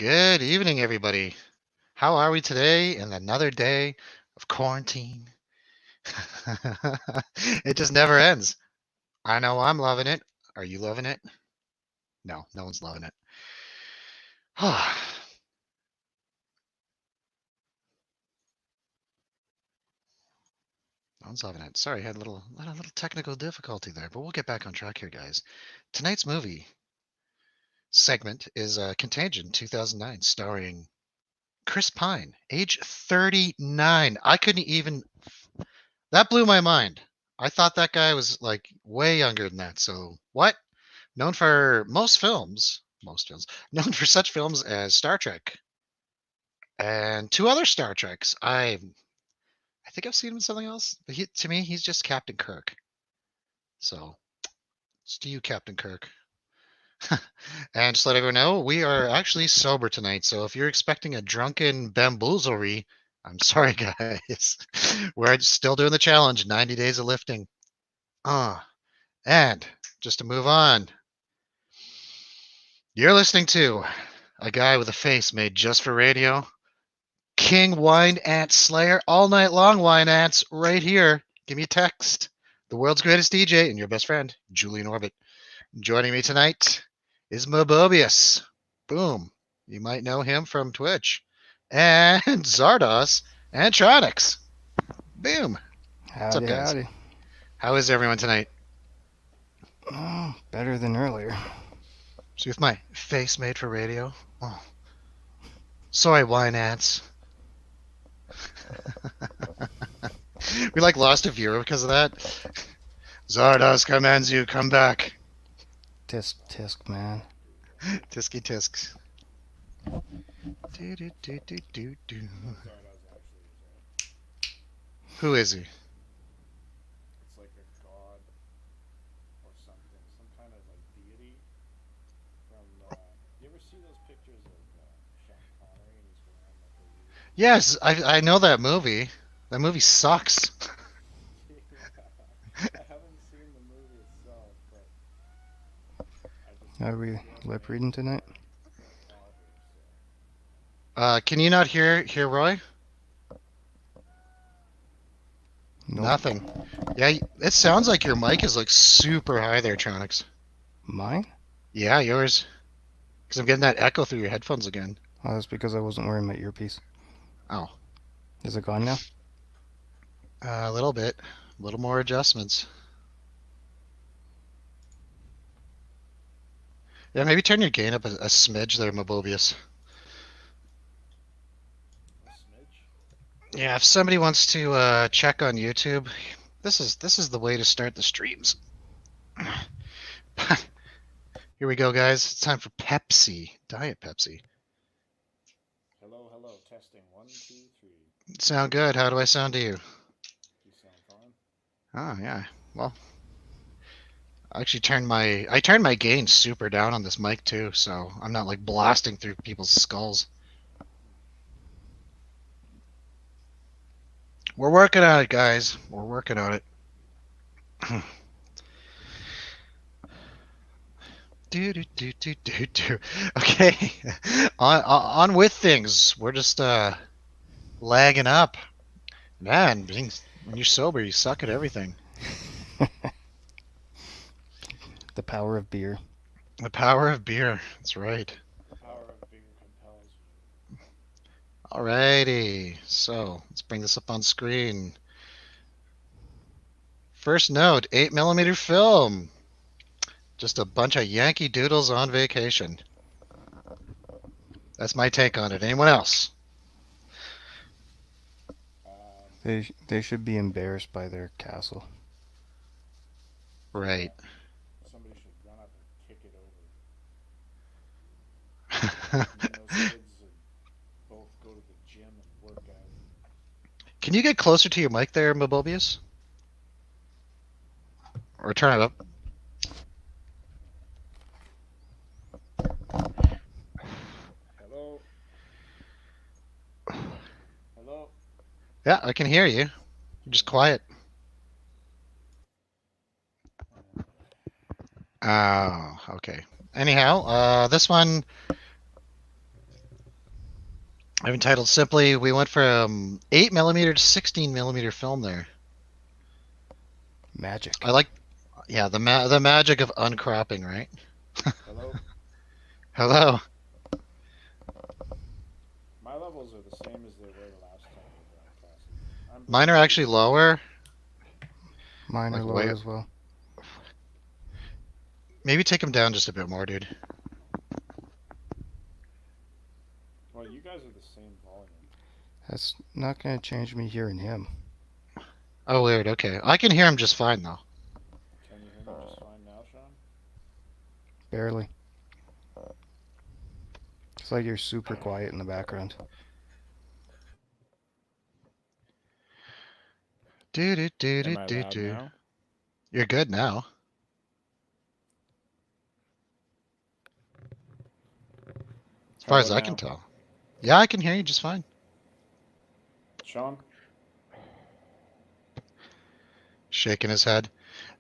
Good evening, everybody. How are we today in another day of quarantine? It just never ends. I know I'm loving it. Are you loving it? No, no one's loving it. No one's loving it. Sorry, I had a little technical difficulty there, but we'll get back on track here, guys. Tonight's movie segment is Contagion 2009, starring Chris Pine, age 39. I couldn't even. That blew my mind. I thought that guy was like way younger than that. So what? Known for most films, known for such films as Star Trek and two other Star Treks. I think I've seen him in something else, but to me, he's just Captain Kirk. So it's to you, Captain Kirk. And just let everyone know, we are actually sober tonight. So if you're expecting a drunken bamboozlery, I'm sorry, guys. We're still doing the challenge, 90 days of lifting. And just to move on, you're listening to a guy with a face made just for radio. King Wine Ant Slayer, all night long, Wine Ants, right here. Give me a text. The world's greatest DJ and your best friend, Julian Orbit. Joining me tonight is Mobobius. Boom. You might know him from Twitch. And Zardos and Tronix. Boom. What's up, guys? Howdy. How is everyone tonight? Oh, better than earlier. See, with my face made for radio. Oh. Sorry, Wine Ants. We lost a viewer because of that. Zardos commands you, come back. Tisk tisk, man. Tisky tisks. Do. Who is he? It's like a god or something, some kind of like deity from. You ever see those pictures of Sean Connery and he's wearing like a weird? Yes, I know that movie. That movie sucks. Yeah, I haven't seen the movie itself, but I just Are know we it's lip reading tonight? Can you not hear Roy? Nope. Nothing. Yeah, it sounds like your mic is like super high there, Tronix. Mine? Yeah, yours. Because I'm getting that echo through your headphones again. Oh, that's because I wasn't wearing my earpiece. Oh. Is it gone now? A little bit. A little more adjustments. Yeah, maybe turn your gain up a smidge there, Mobobius. a smidge. Yeah, if somebody wants to check on YouTube, this is the way to start the streams. Here we go, guys. It's time for Pepsi, Diet Pepsi. Hello, testing 1, 2, 3. Sound good? How do I sound to you? You sound fine. Oh yeah. Well, I actually turned my gain super down on this mic too, so I'm not like blasting through people's skulls. We're working on it, guys. We're working on it. Do. Okay. on with things. We're just lagging up. Man, when you're sober, you suck at everything. The power of beer. The power of beer. That's right. The power of beer compels you. Alrighty. So let's bring this up on screen. First note, 8mm film. Just a bunch of Yankee Doodles on vacation. That's my take on it. Anyone else? They should be embarrassed by their castle. Right. Somebody should run up and kick it over. And then those kids would both go to the gym and work out. Can you get closer to your mic there, Mobobius? Or turn it up? Hello? Hello? Yeah, I can hear you. You're just quiet. Oh, okay. Anyhow, this one, I've entitled simply. We went from 8 millimeter to 16 millimeter film there. Magic. I like, yeah, the magic of uncropping, right? Hello. Hello. My levels are the same as they were the last time we broadcasted. I'm Mine playing are pretty actually good. lower. Mine are Like lower way. as well. Maybe take them down just a bit more, dude. Well, you guys are the same volume. That's not going to change me hearing him. Oh, weird. Okay, I can hear him just fine though. Can you hear me just fine now, Sean? Barely. It's like you're super quiet in the background. Do do do do Am I do loud do. now? You're good now. As How far as about I can now? tell. Yeah, I can hear you just fine. Sean? Shaking his head.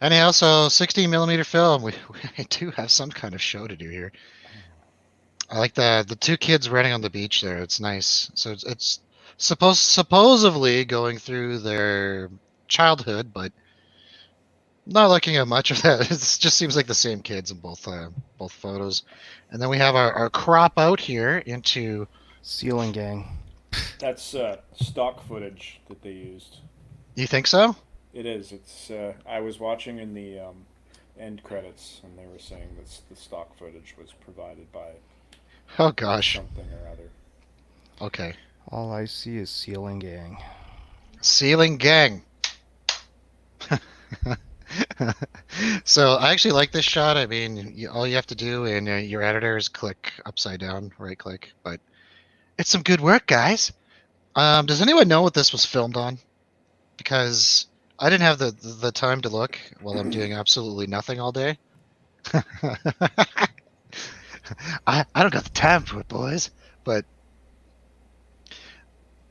Anyhow, so 16 millimeter film. We do have some kind of show to do here. I like the two kids running on the beach there. It's nice. So it's supposedly going through their childhood, but not looking at much of that. It just seems like the same kids in both photos. And then we have our crop out here into. Ceiling gang. That's stock footage that they used. You think so? It is. It's. I was watching in the end credits, and they were saying that the stock footage was provided by Oh gosh. something or other. Okay. All I see is ceiling gang. Ceiling gang. So I actually like this shot. I mean, all you have to do in your editor is click upside down, right click. But it's some good work, guys. Does anyone know what this was filmed on? Because I didn't have the time to look while I'm doing absolutely nothing all day. I don't got the time for it, boys. But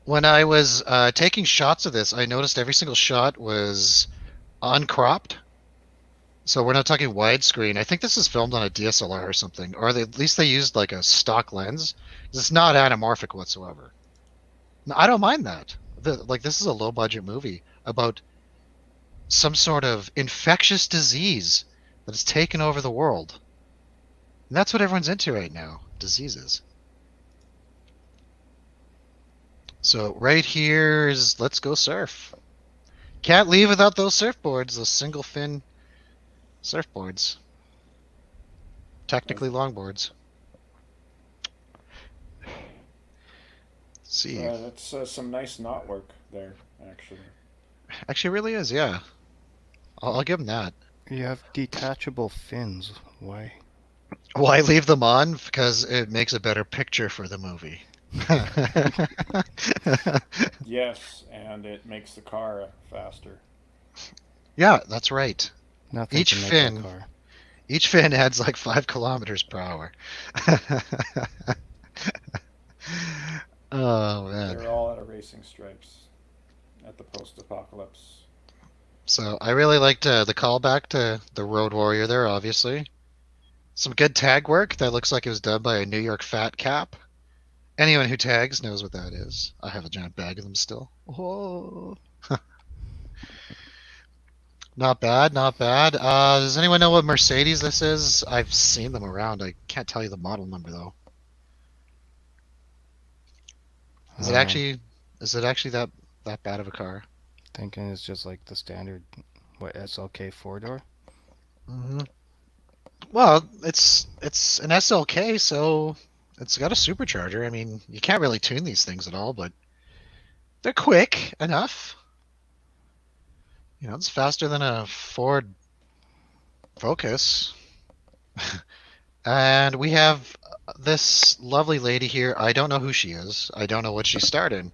when I was taking shots of this, I noticed every single shot was uncropped. So we're not talking widescreen. I think this is filmed on a DSLR or something, or at least they used like a stock lens. It's not anamorphic whatsoever. No, I don't mind that. Like this is a low budget movie about some sort of infectious disease that has taken over the world. And that's what everyone's into right now, diseases. So right here is let's go surf. Can't leave without those surfboards, those single fin surfboards. Technically longboards. Let's see. That's some nice knot work there, actually. Actually, it really is, yeah. I'll give him that. You have detachable fins. Why? Why leave them on? Because it makes a better picture for the movie. Yes, and it makes the car faster. Yeah, that's right. Nothing Each can make fin, that car. each fin adds like 5 kilometers per hour. Oh man. They're all out of racing stripes at the post-apocalypse. So I really liked the callback to the Road Warrior there, obviously. Some good tag work. That looks like it was done by a New York Fat Cap. Anyone who tags knows what that is. I have a giant bag of them still. Oh. Not bad, not bad. Does anyone know what Mercedes this is? I've seen them around. I can't tell you the model number though. Is it Um, actually that bad of a car? Thinking it's just like the standard, SLK 4-door? Hmm. Well, it's an SLK, so it's got a supercharger. I mean, you can't really tune these things at all, but they're quick enough. You know, it's faster than a Ford Focus. And we have this lovely lady here. I don't know who she is. I don't know what she starred in.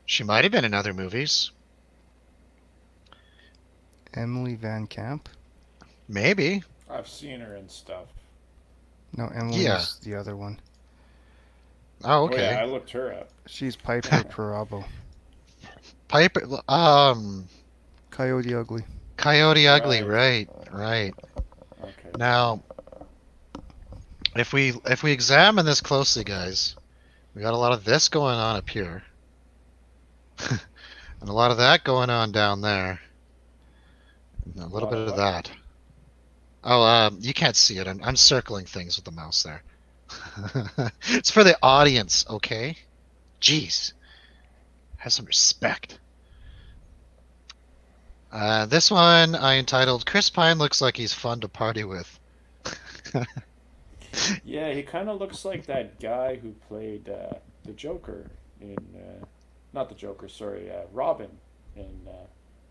She might have been in other movies. Emily Van Camp? Maybe. I've seen her in stuff. No, Emily Yeah. is the other one. Oh, Oh yeah, I okay. looked her up. She's Piper Parabo. Piper. Coyote Ugly. Coyote Ugly. Right. Right. Okay. Now, if we examine this closely, guys, We got a lot of this going on up here. And a lot of that going on down there. And a little lot bit of of what? that. Oh, you can't see it. I'm circling things with the mouse there. It's for the audience, okay? Jeez. Have some respect. This one I entitled Chris Pine looks like he's fun to party with. Yeah, he kind of looks like that guy who played the Joker in, not the Joker, sorry, Robin in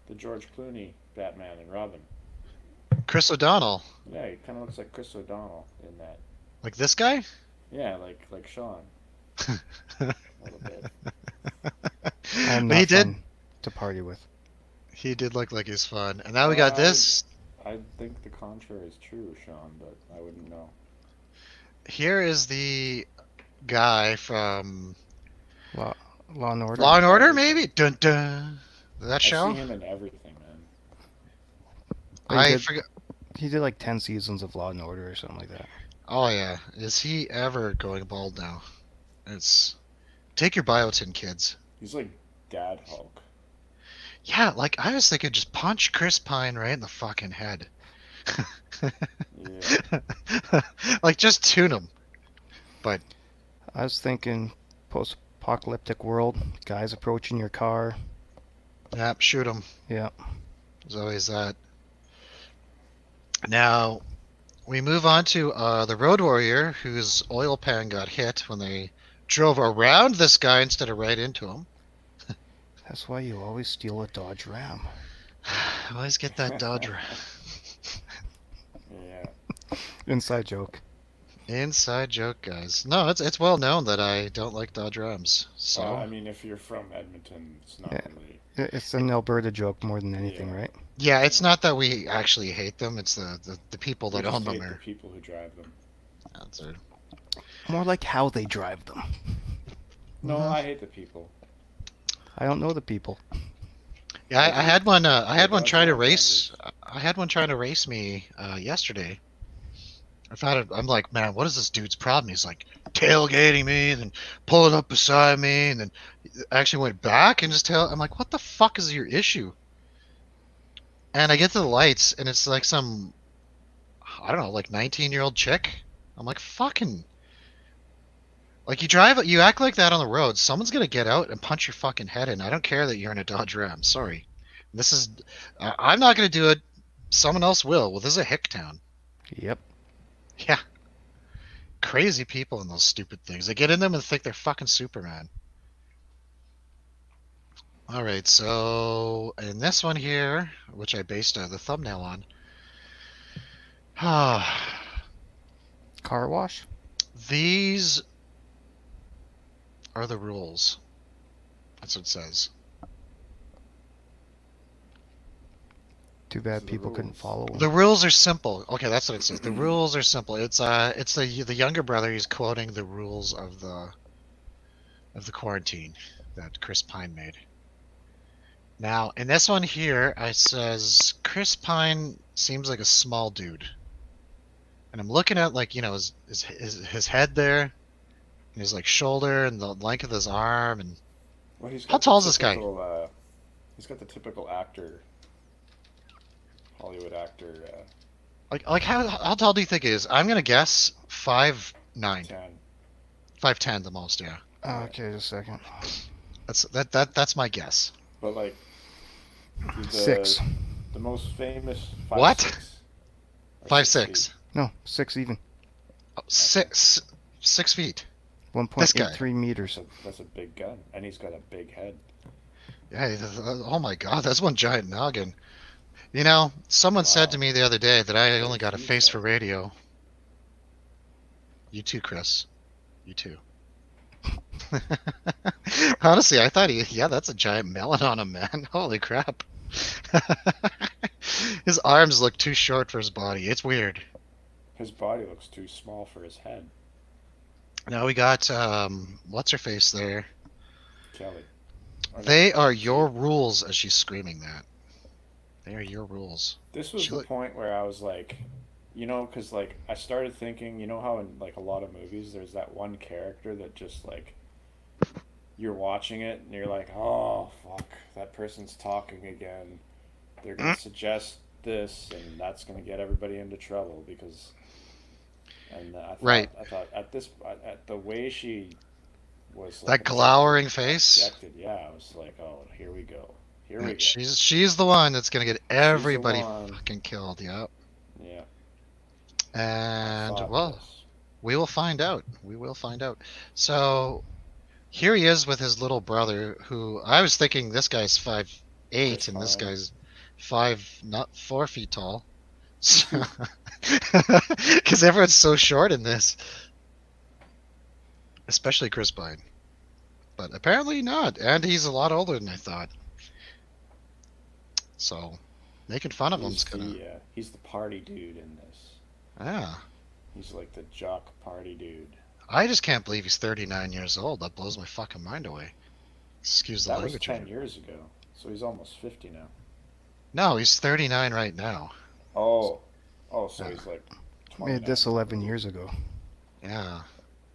the George Clooney Batman and Robin. Chris O'Donnell. Yeah, he kind of looks like Chris O'Donnell in that. Like this guy? Yeah, like Sean But a little bit. I am he not did fun to party with. he did look like he's fun. And now we got I would, this. I think the contrary is true, Sean, but I wouldn't know. Here is the guy from Law, Law and Order. Law and Order, Everything. maybe? Dun dun. That I see show? him in everything, man. He I did, forget. he did like 10 seasons of Law and Order or something like that. Oh yeah, is he ever going bald now? It's take your biotin, kids. He's like Dad Hulk. Yeah, like I was thinking, just punch Chris Pine right in the fucking head. Yeah. Like just tune him. But I was thinking post-apocalyptic world, guys approaching your car. yeah, shoot him. Yeah. There's always that. Now we move on to the Road Warrior, whose oil pan got hit when they drove around this guy instead of right into him. That's why you always steal a Dodge Ram. Always get that Dodge Ram. Yeah. Inside joke. Inside joke, guys. No, it's well known that I don't like Dodge Rams. So I mean, if you're from Edmonton, it's not Yeah. really. It's an Alberta joke more than anything, Yeah. right? yeah, it's not that we actually hate them. It's the people We that just own them hate the are. people who drive them. That's it. More like how they drive them. No, Mhm. I hate the people. I don't know the people. Yeah, I had one. I had They're one trying to Dodge race. drivers. I had one trying to race me yesterday. I found it. I'm like, man, what is this dude's problem? He's like tailgating me, and then pulling up beside me, and then actually went back and just tail. I'm like, what the fuck is your issue? And I get to the lights, and it's like some, I don't know, like 19-year-old chick. I'm like, fucking, like you act like that on the road. Someone's gonna get out and punch your fucking head in. I don't care that you're in a Dodge Ram. Sorry, this is, I'm not gonna do it. Someone else will. Well, this is a hick town. Yep. Yeah. Crazy people in those stupid things. They get in them and think they're fucking Superman. All right, so in this one here, which I based the thumbnail on, Car wash? these are the rules. That's what it says. Too bad the people couldn't rules. follow them. The rules are simple. Okay, that's what it says. The rules are simple. It's the younger brother. He's quoting the rules of the quarantine that Chris Pine made. Now, in this one here, it says Chris Pine seems like a small dude, and I'm looking at like his head there, and his like shoulder and the length of his arm, and Well, he's got how the tall is this guy? typical, he's got the typical actor, Hollywood actor, Like how tall do you think he is? I'm gonna guess 5'9", 10. 5'10" the most. Yeah, Okay, just a second. that's my guess. But like the 6. the most famous 5'6". What? Or 5'6". No, 6 even. Oh, 6 feet. 1.83 meters. That's a big gun, and he's got a big head. Yeah. Oh my God, that's one giant noggin. You know, someone said to Wow. me the other day that I Very only got a huge face head. for radio. You too, Chris. You too. Honestly, I thought yeah, that's a giant melon on him, man. Holy crap. His arms look too short for his body. It's weird. His body looks too small for his head. Now we got, what's her face there? Kelly. Or no, They are your rules as she's screaming that. They are your rules. This was She the look- point where I was like, because like I started thinking, how in like a lot of movies, there's that one character that just like you're watching it and you're like, oh fuck, that person's talking again. They're gonna suggest this, and that's gonna get everybody into trouble because. And Right. I thought at this, at the way she was like That glowering face. objected, yeah, I was like, oh, here we go, here Yeah, we go. she's the one that's gonna get She's the everybody one. fucking killed. Yeah. Yeah, I And thought well, this. we will find out. We will find out. So here he is with his little brother, who I was thinking this guy's 5'8", Chris and this Pine. guy's not 4 feet tall. Because everyone's so short in this, especially Chris Pine. But apparently not, and he's a lot older than I thought. So making fun of him's kind of He's the party dude in this. yeah. He's like the jock party dude. I just can't believe he's 39 years old. That blows my fucking mind away. Excuse the That was language. 10 years ago, so he's almost 50 now. No, he's 39 right now. Oh, so Yeah. he's like Made 29. this 11 years ago. Yeah.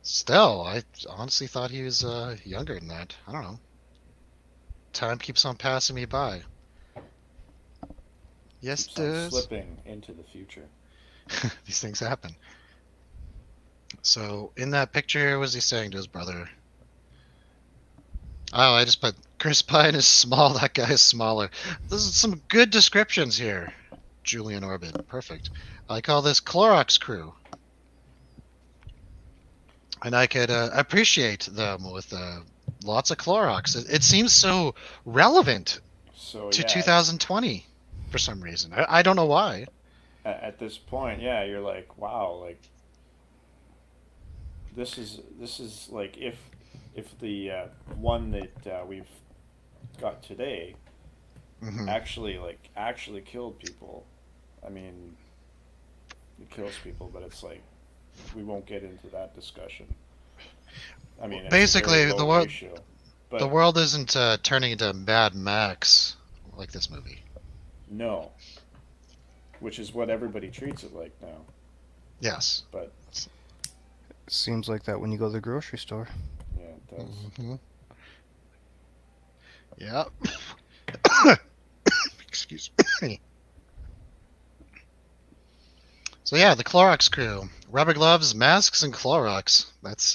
Still, I honestly thought he was younger than that. I don't know. Time keeps on passing me by. Yes, Keeps it on does. slipping into the future. These things happen. So in that picture, what was he saying to his brother? Oh, I just put Chris Pine is small. That guy is smaller. This is some good descriptions here. Julian Orbit, perfect. I call this Clorox crew, and I could appreciate them with lots of Clorox. It seems so relevant So to yeah, 2020 for some reason. I don't know why. at this point, yeah, you're like, wow, like this is like if the one that we've got today Hmm. actually killed people. I mean, it kills people, but it's like we won't get into that discussion. I mean, it's a very Basically, low ratio, the but world isn't turning into Mad Max like this movie. no, which is what everybody treats it like now. Yes. But Seems like that when you go to the grocery store. yeah, it does. Hmm. Yeah. Excuse me. So yeah, the Clorox crew, rubber gloves, masks, and Clorox. That's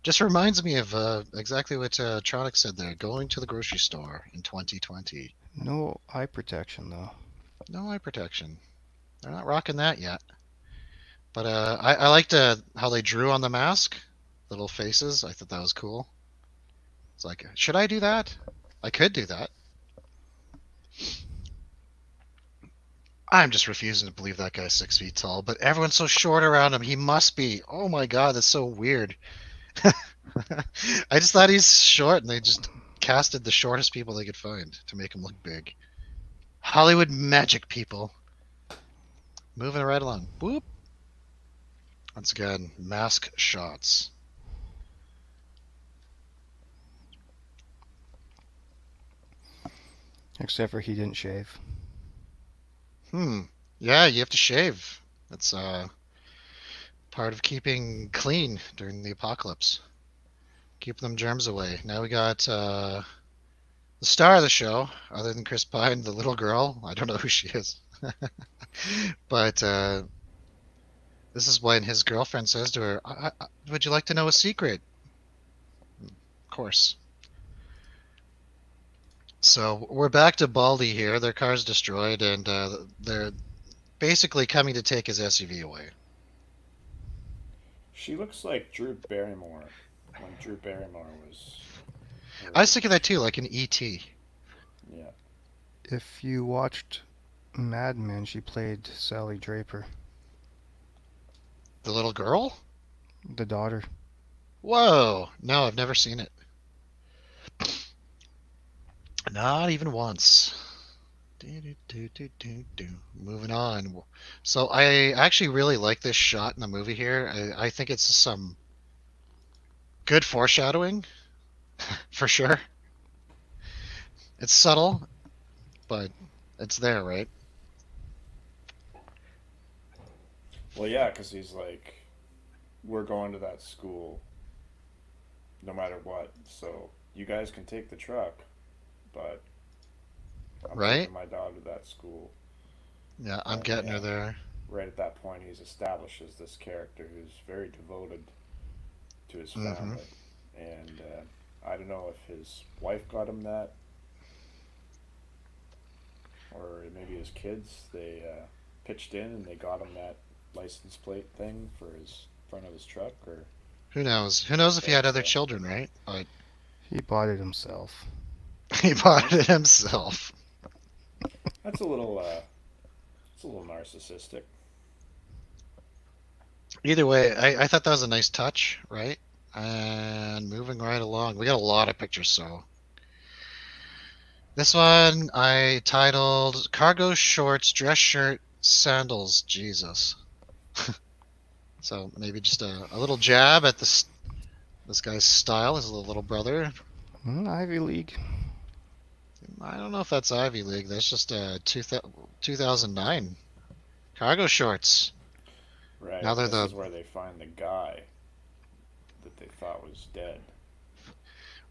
just reminds me of exactly what Tronic said there. Going to the grocery store in 2020. No eye protection, though. No eye protection. They're not rocking that yet. But I liked how they drew on the mask, little faces. I thought that was cool. It's like, should I do that? I could do that. I'm just refusing to believe that guy's 6 feet tall, but everyone's so short around him. He must be. Oh my god, that's so weird. I just thought he's short, and they just casted the shortest people they could find to make him look big. Hollywood magic, people. Moving right along. Whoop. Once again, mask shots. Except for he didn't shave. Yeah, you have to shave. That's part of keeping clean during the apocalypse. Keep them germs away. Now we got the star of the show, other than Chris Pine, the little girl. I don't know who she is. But this is when his girlfriend says to her, would you like to know a secret? Of course. So we're back to Baldy here. Their car's destroyed, and they're basically coming to take his SUV away. She looks like Drew Barrymore when Drew Barrymore was. I was thinking that too, like an E.T. Yeah. If you watched Mad Men, she played Sally Draper, The little girl? the daughter. Whoa! No, I've never seen it. Not even once. Moving on. So I actually really like this shot in the movie here. I think it's some good foreshadowing, for sure. It's subtle, but it's there, right? Well, yeah, because he's like, we're going to that school. no matter what. So you guys can take the truck, but I'm Right? taking my daughter to that school. Yeah, I'm And getting her there. right at that point, he's established as this character who's very devoted to his Mm-hmm. family. And I don't know if his wife got him that, or maybe his kids. They pitched in and they got him that license plate thing for his front of his truck, or Who knows? Who knows if he had but other children, right? But He bought it himself. he bought it himself. that's a little it's a little narcissistic. Either way, I thought that was a nice touch, right? And moving right along, we got a lot of pictures, so this one I titled Cargo Shorts, Dress Shirt, Sandals, Jesus. So maybe just a little jab at this guy's style, his little brother. Ivy League. I don't know if that's Ivy League. That's just 2009 cargo shorts. Right. Now they're This the is where they find the guy that they thought was dead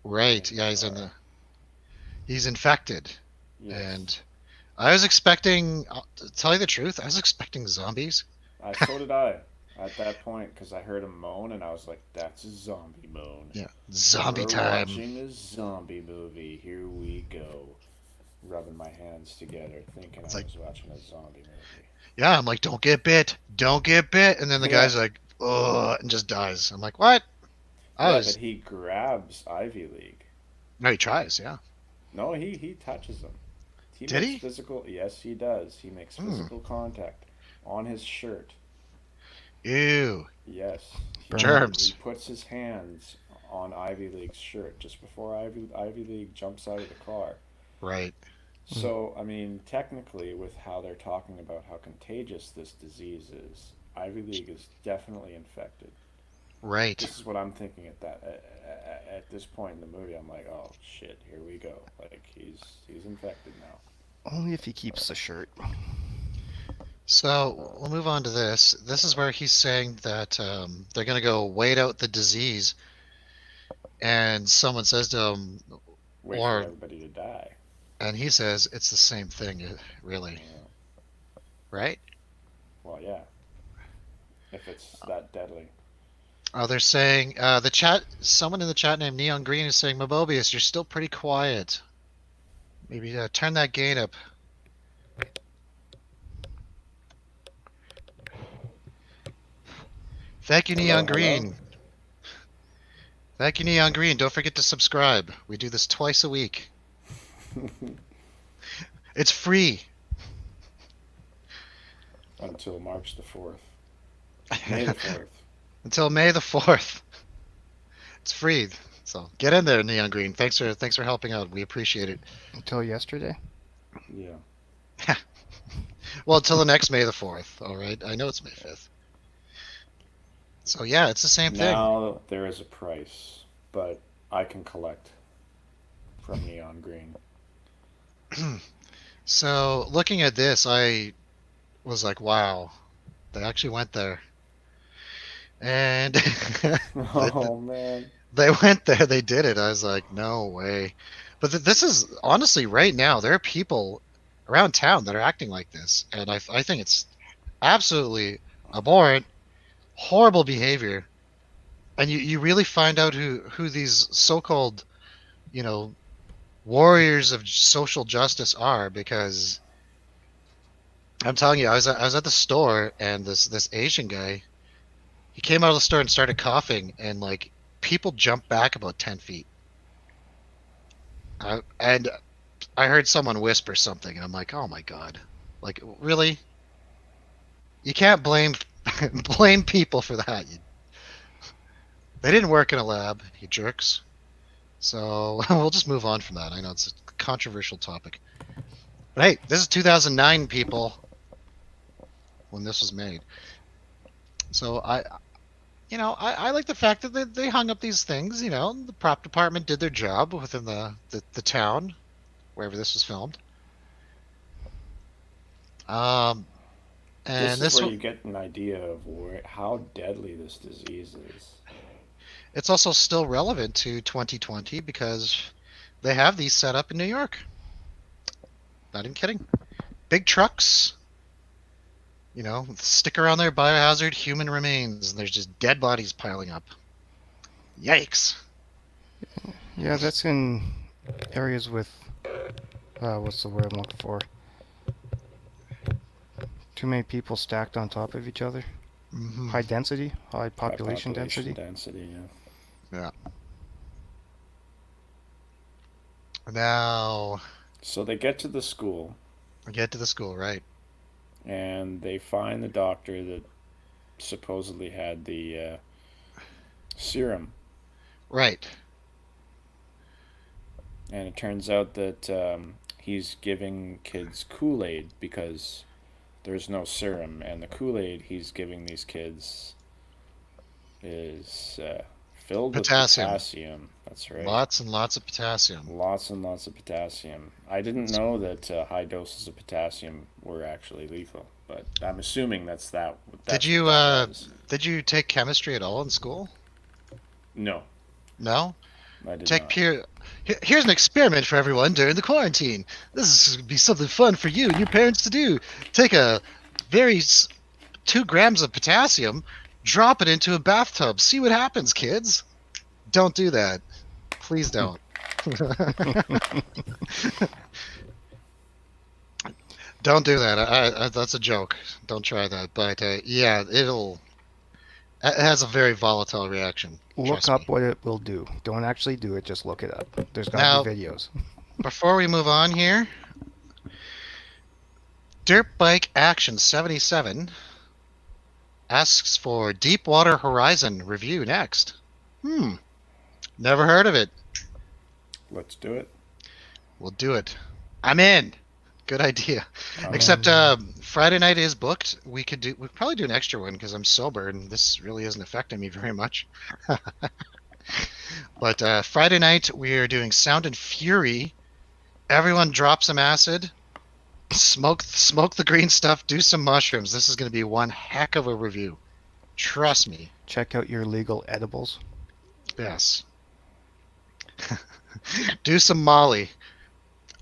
right. in the Yeah, car. he's infected, Yes. and I was expecting. To tell you the truth, I was expecting zombies. So did I at that point because I heard him moan and I was like, "That's a zombie moan. Yeah, zombie We're time. watching a zombie movie. Here we go." Rubbing my hands together, thinking It's I like, was watching a zombie movie. yeah, I'm like, don't get bit, don't get bit, and then the Yeah. guy's like, oh, and just dies. I'm like, what? I Yeah, but was. he grabs Ivy League. No, he tries. Yeah. No, he touches him. He Did makes he? physical. Yes, he does. He makes Hmm. physical contact on his shirt. Ew. Yes, he Germs. puts his hands on Ivy League's shirt just before Ivy League jumps out of the car. Right. So, I mean, technically, with how they're talking about how contagious this disease is, Ivy League is definitely infected. Right. This is what I'm thinking at this point in the movie. I'm like, oh shit, here we go. Like he's infected now. Only if he keeps the shirt. So we'll move on to this. This is where he's saying that they're going to go wait out the disease, and someone says to him, Wait for or, everybody to die. and he says, it's the same thing, really. Yeah. Right? Well, yeah. If it's that deadly. Oh, they're saying, someone in the chat named Neon Green is saying, Mobobius, you're still pretty quiet. Maybe turn that gain up. Thank you, Hello, Neon hello. Green. Thank you, Neon Green. Don't forget to subscribe. We do this twice a week. It's free. Until March the 4th. May the 4th. Until May the 4th. It's free. So get in there, Neon Green. Thanks for helping out. We appreciate it. Until yesterday. Yeah. Well, until the next May the 4th. All right. I know it's May 5th. So yeah, it's the same thing. Now there is a price, but I can collect from Neon Green. So looking at this, I was like, wow, they actually went there. And Oh man. they went there. They did it. I was like, no way. But this is honestly right now. There are people around town that are acting like this, and I think it's absolutely abhorrent, horrible behavior. And you really find out who these so-called, you know, warriors of social justice are, because I'm telling you, I was at the store, and this Asian guy, he came out of the store and started coughing, and like people jumped back about 10 feet. And I heard someone whisper something, and I'm like, oh my god, like really? You can't blame blame people for that. They didn't work in a lab, you jerks. So we'll just move on from that. I know it's a controversial topic. But hey, this is 2009, people, when this was made. So I like the fact that they hung up these things. The prop department did their job within the town, wherever this was filmed. Um, This and is this where one, you get an idea of how deadly this disease is. It's also still relevant to 2020 because they have these set up in New York. Not even kidding. Big trucks, stick around there, biohazard, human remains, and there's just dead bodies piling up. Yikes. Yeah, that's in areas with, what's the word I'm looking for? Too many people stacked on top of each other. Mm-hmm. High density, high population density. Yeah. Now, So they get to the school, we get to the school, right? and they find the doctor that supposedly had the serum. Right. And it turns out that he's giving kids Kool-Aid because there's no serum, and the Kool-Aid he's giving these kids is filled Potassium. with potassium. That's right. Lots and lots of potassium. Lots and lots of potassium. I didn't know that high doses of potassium were actually lethal, but I'm assuming that's that. Did you take chemistry at all in school? No, No? I did Take not. pure. Here's an experiment for everyone during the quarantine. This is gonna be something fun for you and your parents to do. Take a 2 grams of potassium, drop it into a bathtub. See what happens, kids. Don't do that. Please don't. Don't do that. That's a joke. Don't try that. But yeah, it has a very volatile reaction. Look up what it will do. Don't actually do it, just look it up. There's Now- gotta be videos. Before we move on here, Dirt Bike Action 77 asks for Deepwater Horizon review next. Never heard of it. Let's do it. We'll do it. I'm in. Good idea. Except Friday night is booked. We'd probably do an extra one because I'm sober and this really isn't affecting me very much. But Friday night we are doing Sound and Fury. Everyone drop some acid, smoke the green stuff, do some mushrooms. This is going to be one heck of a review. Trust me. Check out your legal edibles. Yes. Do some Molly.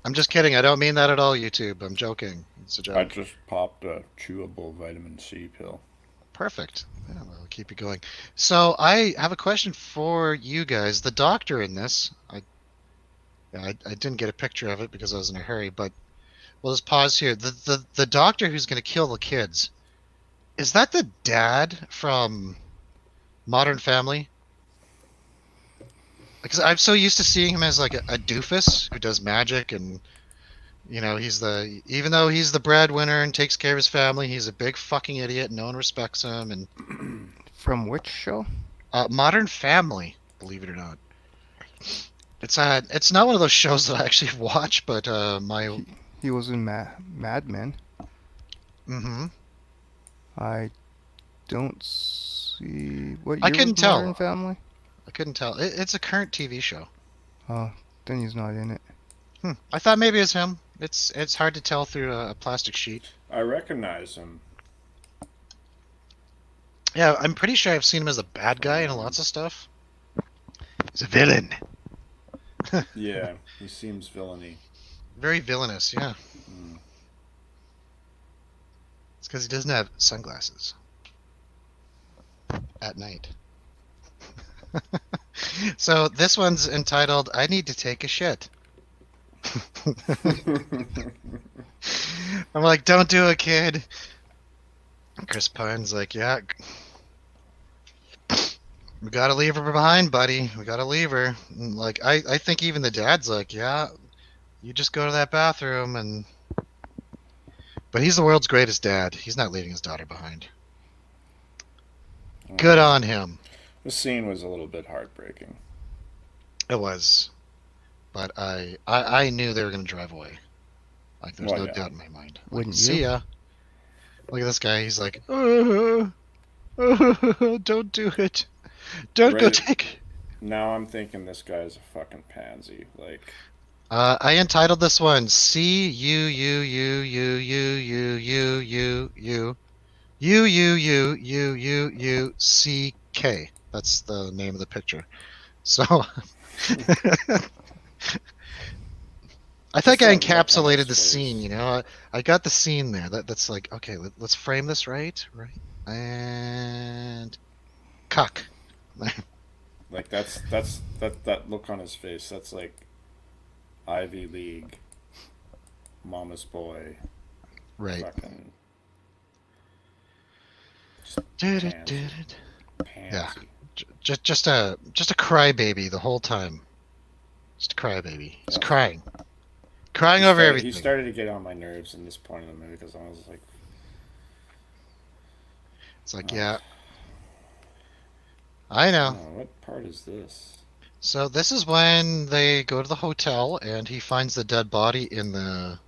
I'm just kidding. I don't mean that at all, YouTube. I'm joking. It's a joke. I just popped a chewable vitamin C pill. Perfect. Yeah, we'll keep it going. So I have a question for you guys. The doctor in this, I didn't get a picture of it because I was in a hurry, but we'll just pause here. The doctor who's going to kill the kids, is that the dad from Modern Family? Because I'm so used to seeing him as like a doofus who does magic and even though he's the breadwinner and takes care of his family, he's a big fucking idiot and no one respects him. And From which show? Modern Family, believe it or not. It's not one of those shows that I actually watch, but He was in Mad Men. Mm-hmm. I don't see what I year couldn't was tell. Modern Family? I couldn't tell. It's a current TV show. Oh, then he's not in it. I thought maybe it was him. It's hard to tell through a plastic sheet. I recognize him. Yeah, I'm pretty sure I've seen him as a bad guy in lots of stuff. He's a villain. Yeah, he seems villainy. Very villainous, yeah. Mm. It's because he doesn't have sunglasses at night. So this one's entitled, I Need to Take a Shit. I'm like, don't do it, kid. Chris Pine's like, yeah. We gotta leave her behind, buddy. We gotta leave her. And like, I think even the dad's like, yeah, you just go to that bathroom and... But he's the world's greatest dad. He's not leaving his daughter behind. Good on him. The scene was a little bit heartbreaking. It was. But I knew they were going to drive away. Like, there's no doubt in my mind. Like, Wouldn't see you? ya. Look at this guy. He's like, don't do it. Don't go Right. take... Now I'm thinking this guy's a fucking pansy. Like, I entitled this one C-U-U-U-U-U-U-U-U-U-U-U-U-U-C-K. That's the name of the picture. So I Just think I that look on encapsulated his the scene. face. I got the scene there. That's like, okay, let's frame this right, and cuck. Like that look on his face. That's like Ivy League, mama's boy, Right. fucking just pansy, Yeah. pansy. Just a crybaby the whole time. Just a crybaby. He's Yeah. crying over He everything. started to get on my nerves in this point in the movie because I was like, It's like, oh, yeah, I know. oh, what part is this? So this is when they go to the hotel and he finds the dead body in the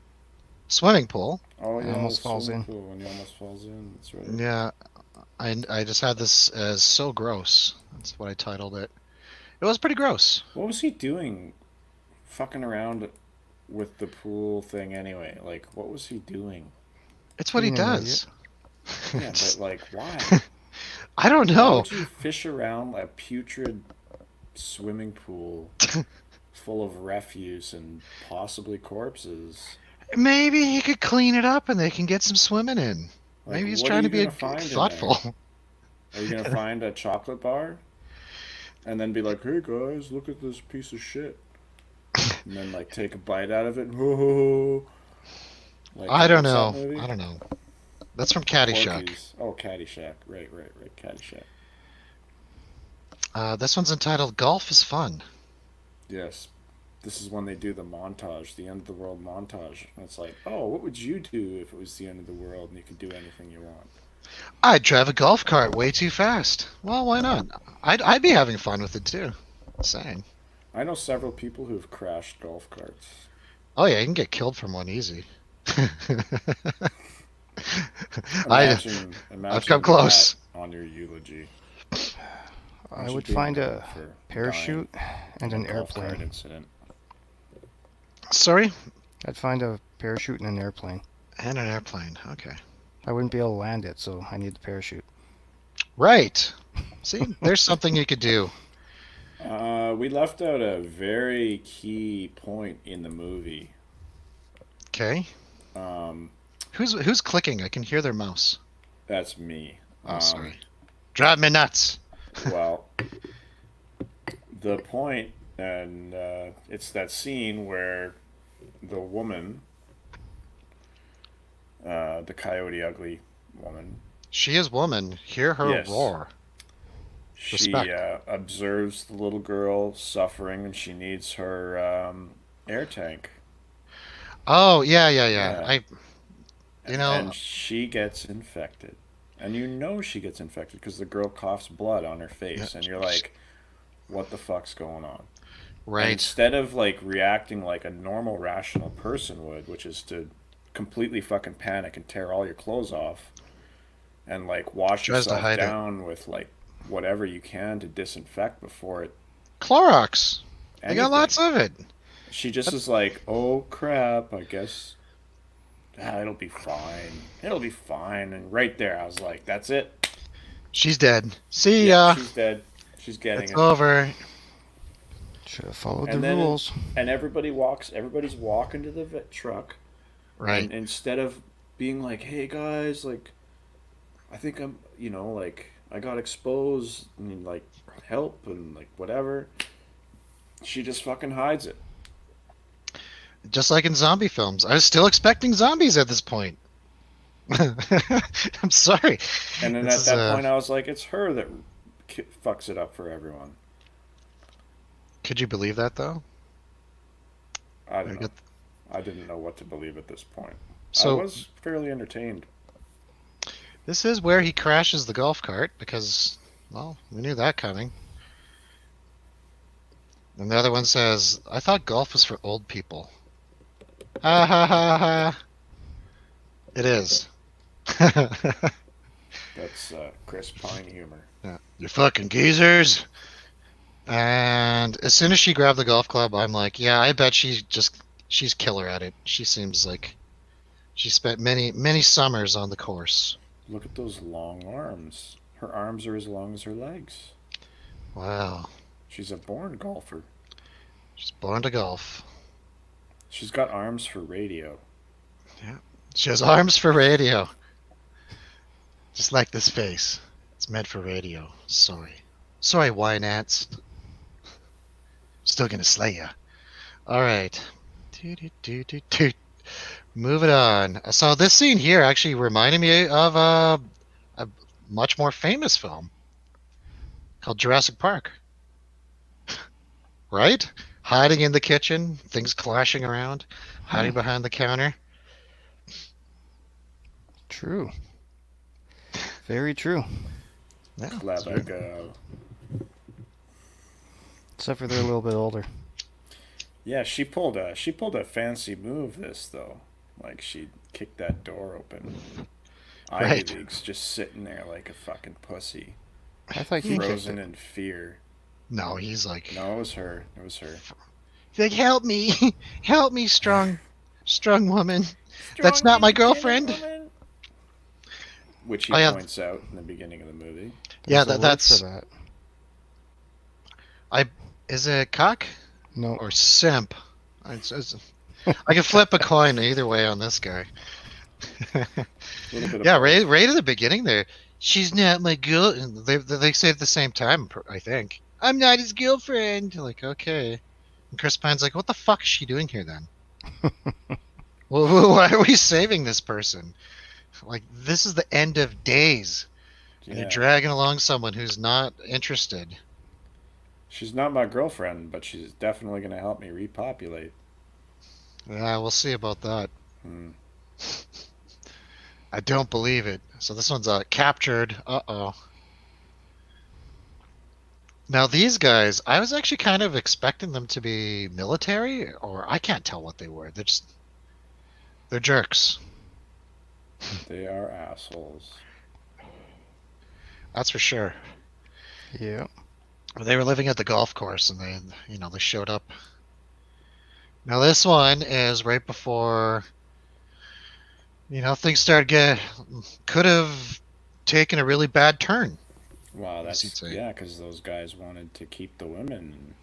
swimming pool. Oh It yeah, the almost falls swimming in. pool when he almost falls in. That's right. Yeah, I just had this as so gross. That's what I titled it. It was pretty gross. What was he doing, fucking around with the pool thing anyway? Like, what was he doing? It's what he Being an idiot. does. Yeah, but like, why? I don't Why know. would you fish around a putrid swimming pool full of refuse and possibly corpses? Maybe he could clean it up and they can get some swimming in. Like, Maybe he's what are trying you to be gonna find in there? thoughtful. Are you gonna find a chocolate bar and then be like, "Hey guys, look at this piece of shit," and then like take a bite out of it? Like, I don't what's that know. movie? I don't know. That's from Caddyshack. Porky's. Oh, Caddyshack. Right, Caddyshack. This one's entitled "Golf is Fun." Yes. This is when they do the montage, the end of the world montage. And it's like, oh, what would you do if it was the end of the world and you could do anything you want? I'd drive a golf cart way too fast. Well, why not? I'd be having fun with it too. Saying. I know several people who've crashed golf carts. Oh yeah, you can get killed from one easy. Imagine I've come close. that on your eulogy. I Imagine would being find known a for parachute and dying an in a golf cart airplane. incident. Sorry? I'd find a parachute and an airplane. And an airplane. Okay. I wouldn't be able to land it, so I need the parachute. Right. See, there's something you could do. We left out a very key point in the movie. Okay. Um, Who's clicking? I can hear their mouse. that's me. Oh, sorry. Drive me nuts. Well, the point, and it's that scene where the woman, the Coyote Ugly woman, She is woman. Hear her Yes. roar. she Respect. observes the little girl suffering and she needs her air tank. Oh yeah. Yeah. I And she gets infected. And you know she gets infected because the girl coughs blood on her face. Yeah. And you're like, what the fuck's going on? And right. instead of like reacting like a normal rational person would, which is to completely fucking panic and tear all your clothes off and like wash Tries to yourself hide it. down with like whatever you can to disinfect before it Clorox. I got anything. lots of it. She just is like, oh crap, I guess it'll be fine. It'll be fine. And right there I was like, that's it. She's dead. See Yeah, ya. she's dead. She's getting It's it. over. Should have followed And the then rules. And everybody's walking to the truck. Right. And instead of being like, hey guys, like, I think I'm, like, I got exposed and like, help and like, whatever, she just fucking hides it. Just like in zombie films. I was still expecting zombies at this point. I'm sorry. And then This at is, that point, I was like, it's her that fucks it up for everyone. Could you believe that though? I I don't know. get- I didn't know what to believe at this point. So I was fairly entertained. this is where he crashes the golf cart because, well, we knew that coming. And the other one says, I thought golf was for old people. Ha ha ha ha. It is. That's Chris Pine humor. Yeah. You fucking geezers. And as soon as she grabbed the golf club, I'm like, yeah, I bet she's killer at it. She seems like she spent many summers on the course. Look at those long arms. Her arms are as long as her legs. Wow. She's a born golfer. She's born to golf. She's got arms for radio. Yeah. She has arms for radio. Just like this face. It's meant for radio. Sorry. Sorry, wine ants. Still gonna slay ya. Alright. Moving on. So this scene here actually reminded me of a much more famous film called Jurassic Park. Right? Hiding in the kitchen, things clashing around, hiding behind the counter. True. Very true. Yeah, Clever girl. Except for they're a little bit older. Yeah, she pulled a fancy move. This though, like she kicked that door open. Ivy Right. League's just sitting there like a fucking pussy, I thought he kicked frozen it. in fear. No, he's like, No, it was her. It was her. he's like, help me, help me, strong woman. That's not my girlfriend. Which he Oh, yeah. points out in the beginning of the movie. Yeah, There's a word that's. for that. Is it cock No. or simp? I can flip a coin either way on this guy. A little bit of Yeah, both. right at the beginning there. She's not my girl. And they say it at the same time, I think. I'm not his girlfriend. Like, okay. And Chris Pine's like, what the fuck is she doing here then? Well, why are we saving this person? Like, this is the end of days. And you're Yeah. dragging along someone who's not interested. She's not my girlfriend, but she's definitely going to help me repopulate. Yeah, we'll see about that. Hmm. I don't believe it. So this one's captured. Uh-oh. Now these guys, I was actually kind of expecting them to be military, or I can't tell what they were. They're jerks. They are assholes. That's for sure. Yeah. They were living at the golf course, and they showed up. Now this one is right before, things could have taken a really bad turn. Wow, Yes, you'd that's say. yeah, because those guys wanted to keep the women.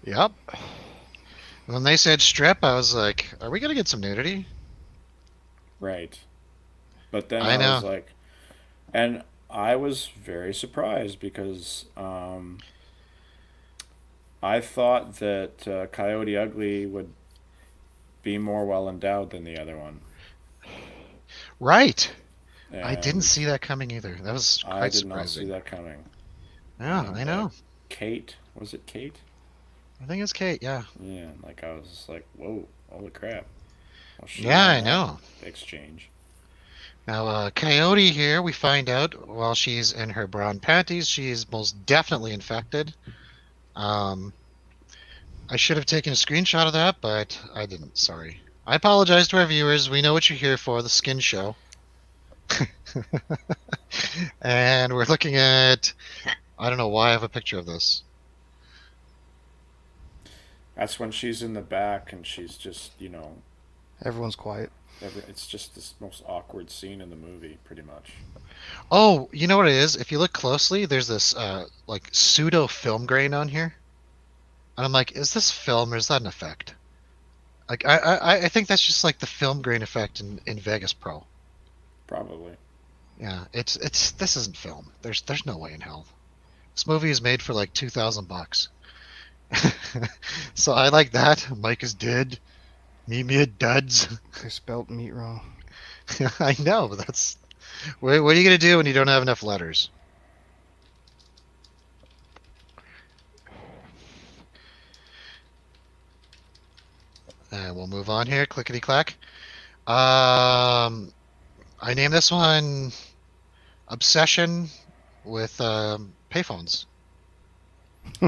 Yep. When they said strip, I was like, are we gonna get some nudity? Right. But then I I know. was like, and I was very surprised because I thought that Coyote Ugly would be more well endowed than the other one. Right. And I didn't see that coming either. That was I quite did not see surprising. that coming. Yeah, And, I know. Kate, was it Kate? I think it's Kate. Yeah. Yeah, like I was just like, whoa, holy crap. Well, she Yeah, I won that know. exchange. Now, Coyote here, we find out while she's in her brown panties, she's most definitely infected. I should have taken a screenshot of that, but I didn't. Sorry. I apologize to our viewers. We know what you're here for, the skin show. And we're looking at. I don't know why I have a picture of this. That's when she's in the back and she's just, Everyone's quiet. it's just this most awkward scene in the movie, pretty much. Oh, you know what it is? If you look closely, there's this like pseudo film grain on here. And I'm like, is this film or is that an effect? Like I think that's just like the film grain effect in Vegas Pro. Probably. Yeah, it's this isn't film. There's no way in hell. This movie is made for like $2,000. So I like that. Mike is dead. Meet me at Duds. They spelt meat wrong. I know, but that's what are you gonna do when you don't have enough letters? And we'll move on here. Clickety clack. I named this one Obsession with payphones.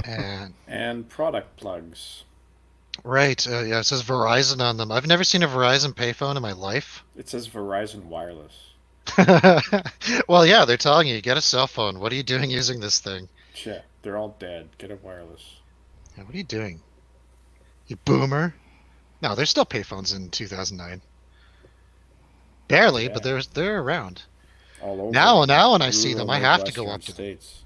And And product plugs. right, yeah, it says Verizon on them. I've never seen a Verizon payphone in my life. It says Verizon Wireless. Well, yeah, they're telling you get a cell phone. What are you doing using this thing? Shit, they're all dead. Get a wireless. Yeah, what are you doing? You boomer? No, there's still payphones in 2009. Barely, but they're around. All over. Now when I see them, I rural have to go Midwestern up to them. states.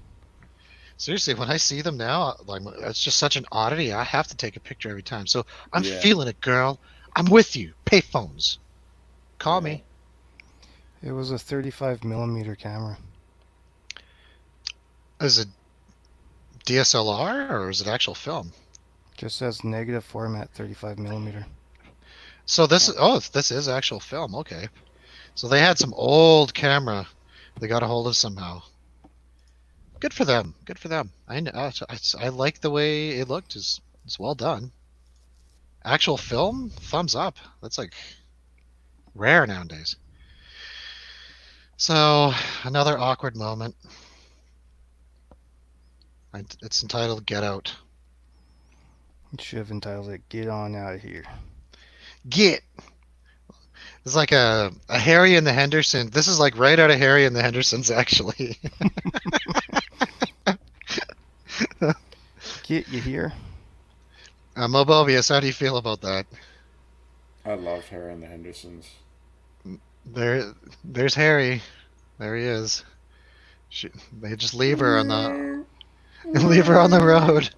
Seriously, when I see them now, like it's just such an oddity. I have to take a picture every time. So I'm Yeah. feeling it, girl. I'm with you. Payphones, call Yeah. me. It was a 35 millimeter camera. Is it DSLR or is it actual film? Just says negative format 35 millimeter. So this is actual film. Okay. So they had some old camera they got a hold of somehow. Good for them. Good for them. I know. I like the way it looked. It's well done. Actual film, thumbs up. That's like rare nowadays. So another awkward moment. It's entitled "Get Out." You should have entitled it "Get On Out of Here." Get. It's like a Harry and the Hendersons. This is like right out of Harry and the Hendersons, actually. Get you here? Mobius, how do you feel about that? I love her and the Hendersons. There's Harry. There he is. They just leave her on the leave her on the road.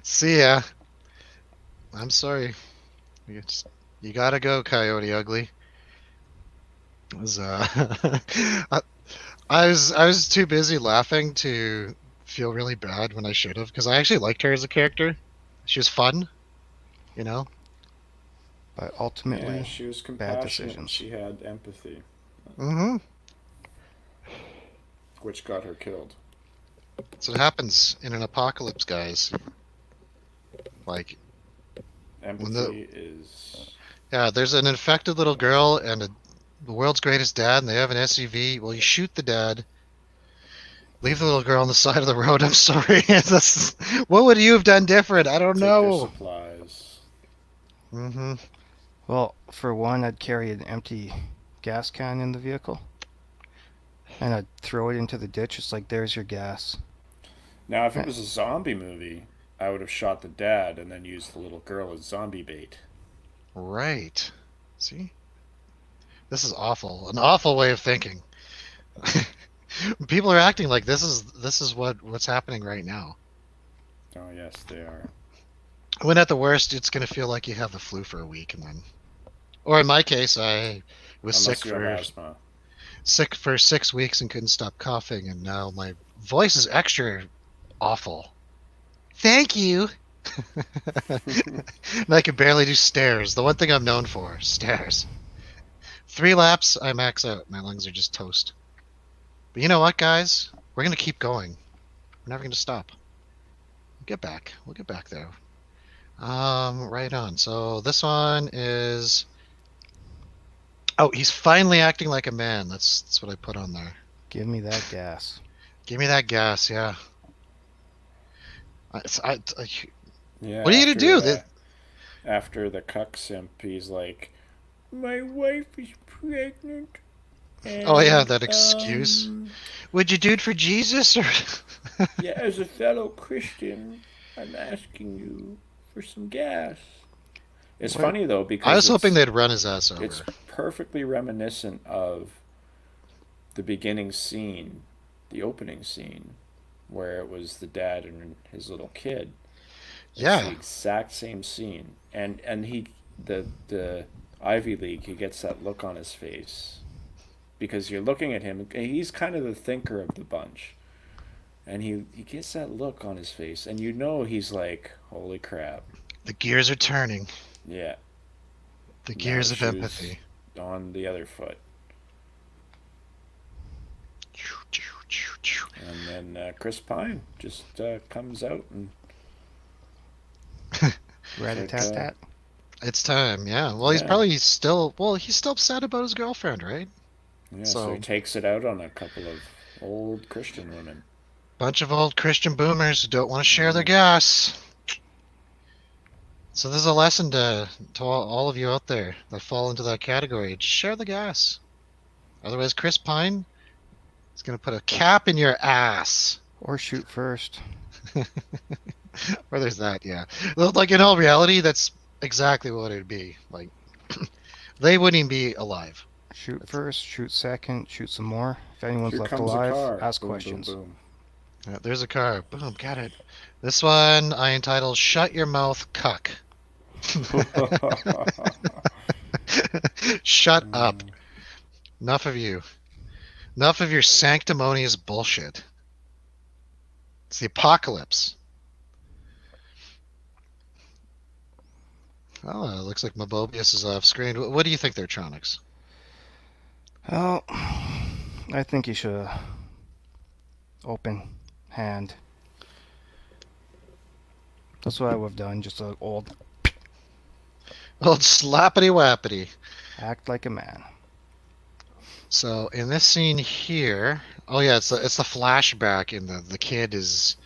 See ya. I'm sorry. You gotta go, Coyote Ugly. It was I was too busy laughing to feel really bad when I should have, because I actually liked her as a character. She was fun, you know. But ultimately, Yeah, she was bad compassionate. decisions. She had empathy, Mm-hmm. which got her killed. That's what happens in an apocalypse, guys. Like, Empathy is. yeah, there's an infected little girl and the world's greatest dad, and they have an SUV. Well, you shoot the dad, leave the little girl on the side of the road. I'm sorry. What would you have done different? I don't Take their know. supplies. Mm-hmm. Well, for one, I'd carry an empty gas can in the vehicle. And I'd throw it into the ditch. It's like, there's your gas. Now, if it was a zombie movie, I would have shot the dad and then used the little girl as zombie bait. Right. See? This is awful. An awful way of thinking. People are acting like this is what's happening right now. Oh yes, they are. When at the worst, it's gonna feel like you have the flu for a week, and then, or in my case, I was Unless you have asthma. sick for 6 weeks and couldn't stop coughing, and now my voice is extra awful. Thank you. And I can barely do stairs. The one thing I'm known for, stairs. 3 laps, I max out. My lungs are just toast. But you know what, guys? We're gonna keep going. We're never gonna stop. We'll get back. We'll get back there. Right on. So this one is. Oh, he's finally acting like a man. That's what I put on there. Give me that gas. Give me that gas. Yeah. Yeah. What are you gonna do? After the cuck simp, he's like, "My wife is pregnant." And, Oh yeah, that excuse. Would you do it for Jesus or? Yeah, as a fellow Christian, I'm asking you for some gas. It's funny though because I was hoping they'd run his ass over. It's perfectly reminiscent of the beginning scene, the opening scene, where it was the dad and his little kid. It's Yeah. the exact same scene, and the Ivy League, he gets that look on his face because you're looking at him. He's kind of the thinker of the bunch, and he gets that look on his face, and you know he's like, "Holy crap!" The gears are turning. Yeah. The gears Now of shoes empathy. on the other foot. And then Chris Pine just comes out and Rat-a-tat-tat. It's time, yeah. Well, he's Yeah. probably still. Well, he's still upset about his girlfriend, right? yeah, So- so he takes it out on a couple of old Christian women. Bunch of old Christian boomers who don't want to share their gas. So there's a lesson to all of you out there that fall into that category. Just share the gas. Otherwise, Chris Pine is going to put a cap in your ass. Or shoot first. Or there's that, yeah. Like in all reality, that's exactly what it'd be. Like, they wouldn't even be alive. Shoot first, shoot second, shoot some more. If anyone's Here left comes alive, a car. ask Boom, questions. boom, There's a car. Boom, got it. This one I entitled "Shut Your Mouth, Cuck." Shut up. boom. Enough of you. Enough of your sanctimonious bullshit. It's the apocalypse. Oh, it looks like Mobius is off screen. What do you think, there, Tronics? Oh, I think you should open hand. That's what I would have done. Just an old Old slappity wappity. act like a man. So in this scene here, oh yeah, it's the flashback, and the kid is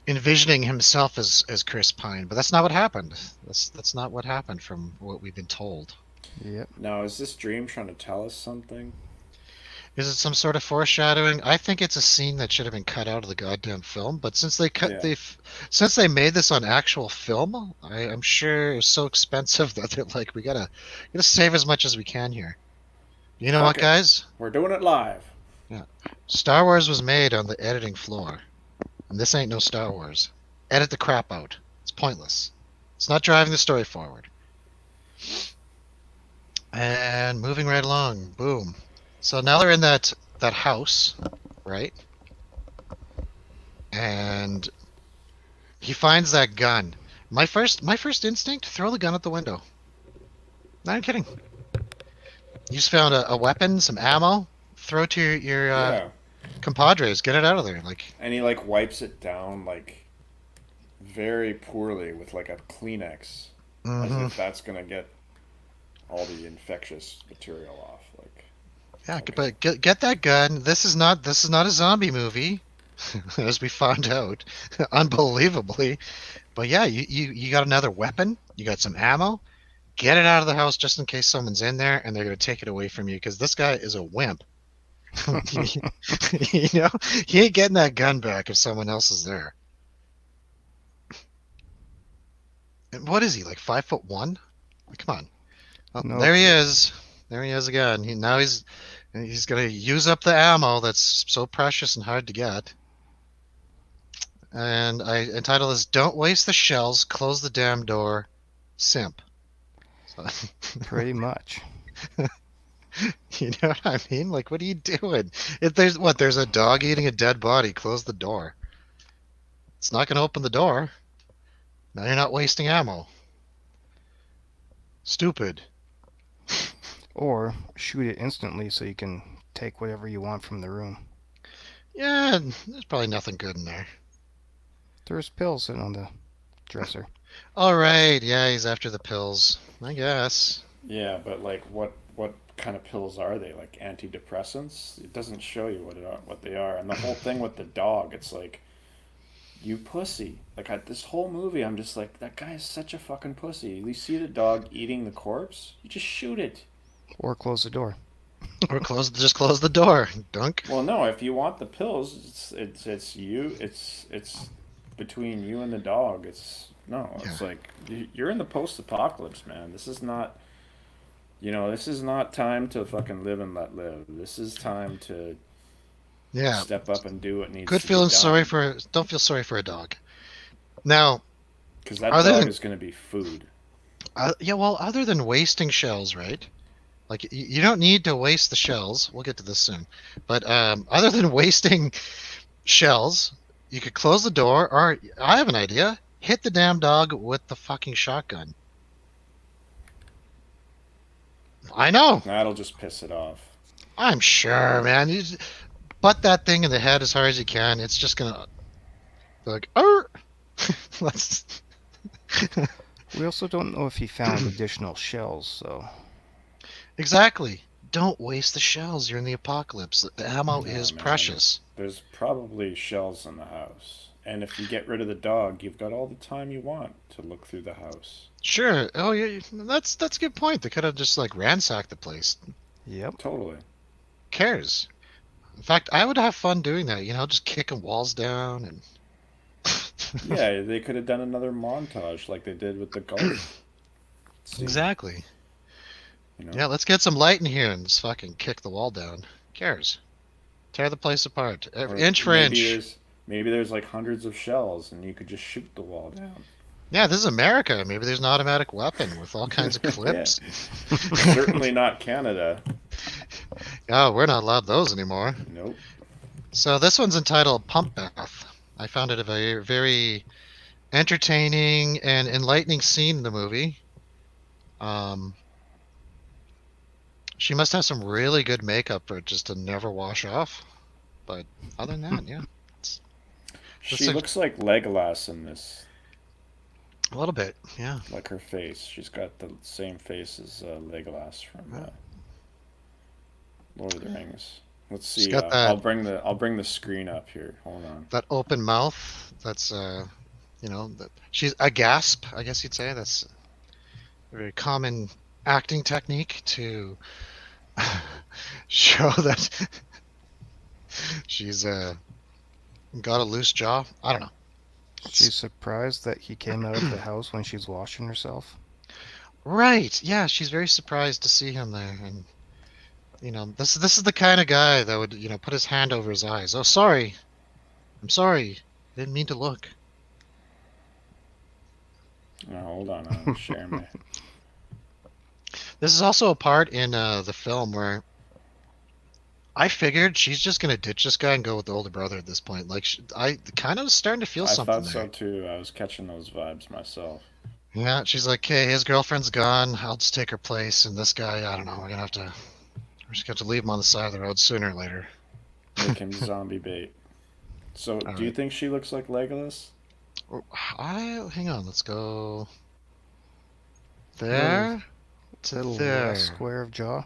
envisioning himself as Chris Pine, but that's not what happened. That's not what happened from what we've been told. Yep. Now, is this dream trying to tell us something? Is it some sort of foreshadowing? I think it's a scene that should have been cut out of the goddamn film. But since since they made this on actual film, I'm sure it's so expensive that they're like, we gotta save as much as we can here. You know what, Okay. guys? We're doing it live. Star Wars was made on the editing floor, and this ain't no Star Wars. Edit the crap out. It's pointless. It's not driving the story forward. And moving right along, boom. So now they're in that house, right? And he finds that gun. My first instinct: throw the gun out the window. Not even kidding. You just found a weapon, some ammo. Throw it to your Yeah. compadres. Get it out of there. Like, And he like wipes it down like very poorly with like a Kleenex, as mhm. if that's gonna get all the infectious material off. Like, Yeah, okay. but get that gun. This is not a zombie movie, as we found out, unbelievably. But yeah, you got another weapon. You got some ammo. Get it out of the house just in case someone's in there and they're gonna take it away from you, because this guy is a wimp. You know, he ain't getting that gun back if someone else is there. And what is he, like 5'1"? Come on. Oh, No. there he is. There he is again. Now he's gonna use up the ammo that's so precious and hard to get. And I entitle this "Don't Waste the Shells, Close the Damn Door, Simp." So, Pretty much. you know what I mean? Like, what are you doing? If there's a dog eating a dead body, close the door. It's not gonna open the door. Now you're not wasting ammo. Stupid. Or shoot it instantly so you can take whatever you want from the room. Yeah, there's probably nothing good in there. There's pills sitting on the dresser. All right, yeah, he's after the pills, I guess. Yeah, but like, what kind of pills are they? Like antidepressants? It doesn't show you what they are. And the whole thing with the dog, it's like, you pussy. Like this whole movie, I'm just like, that guy is such a fucking pussy. You see the dog eating the corpse, you just shoot it. Or close the door. Or just close the door, dunk. Well, no, if you want the pills, it's you. It's between you and the dog. It's no. It's Yeah. like you're in the post-apocalypse, man. This is not. This is not time to fucking live and let live. This is time to Yeah. step up and do what needs Good to be feeling sorry done. for. Don't feel sorry for a dog. Now, Because that other dog than is going to be food. yeah, well, other than wasting shells, right? Like, you don't need to waste the shells. We'll get to this soon. But other than wasting shells, you could close the door, or I have an idea: hit the damn dog with the fucking shotgun. I know. That'll just piss it off. I'm sure, man. You just butt that thing in the head as hard as you can. It's just gonna be like, oh. Let's. We also don't know if he found additional shells, so Exactly. Don't waste the shells. You're in the apocalypse. The ammo Yeah, is man. precious. There's probably shells in the house. And if you get rid of the dog, you've got all the time you want to look through the house. Sure. Oh, yeah. That's a good point. They could have just like ransacked the place. yep. Totally. Cares? In fact, I would have fun doing that. You know, just kicking walls down and. Yeah, they could have done another montage like they did with the golf scene. Exactly. You know. Yeah, let's get some light in here and just fucking kick the wall down. Who cares? Tear the place apart, Or inch for inch. maybe there's like hundreds of shells, and you could just shoot the wall down. Yeah, this is America. Maybe there's an automatic weapon with all kinds of Yeah. clips. Certainly not Canada. Oh, we're not allowed those anymore. Nope. So this one's entitled Pump Bath. I found it a very, very entertaining and enlightening scene in the movie. She must have some really good makeup for it just to never wash off. But other than that, yeah, She looks like Legolas in this. a little bit, yeah. Like her face. She's got the same face as Legolas from Lord of the Rings. Let's She's see. got that I'll bring the screen up here. Hold on. that open mouth. That's she's a gasp. I guess you'd say that's a very common acting technique to show that she's got a loose jaw. I don't know. She's surprised that he came out of the house when she's washing herself. Right. Yeah, she's very surprised to see him there, and this is the kind of guy that would put his hand over his eyes. Oh, sorry. I'm sorry. I didn't mean to look. Oh, hold on. I'm sharing my. This is also a part in the film where I figured she's just gonna ditch this guy and go with the older brother at this point. Like I kind of was starting to feel I something thought there. so too. I was catching those vibes myself. Yeah, she's like, "Hey, his girlfriend's gone. I'll just take her place." And this guy, I don't know. We're just gonna have to leave him on the side of the road sooner or later. Make him zombie bait. So, All do you right. think she looks like Legolas? Hang on. Let's go there to Little there. square of jaw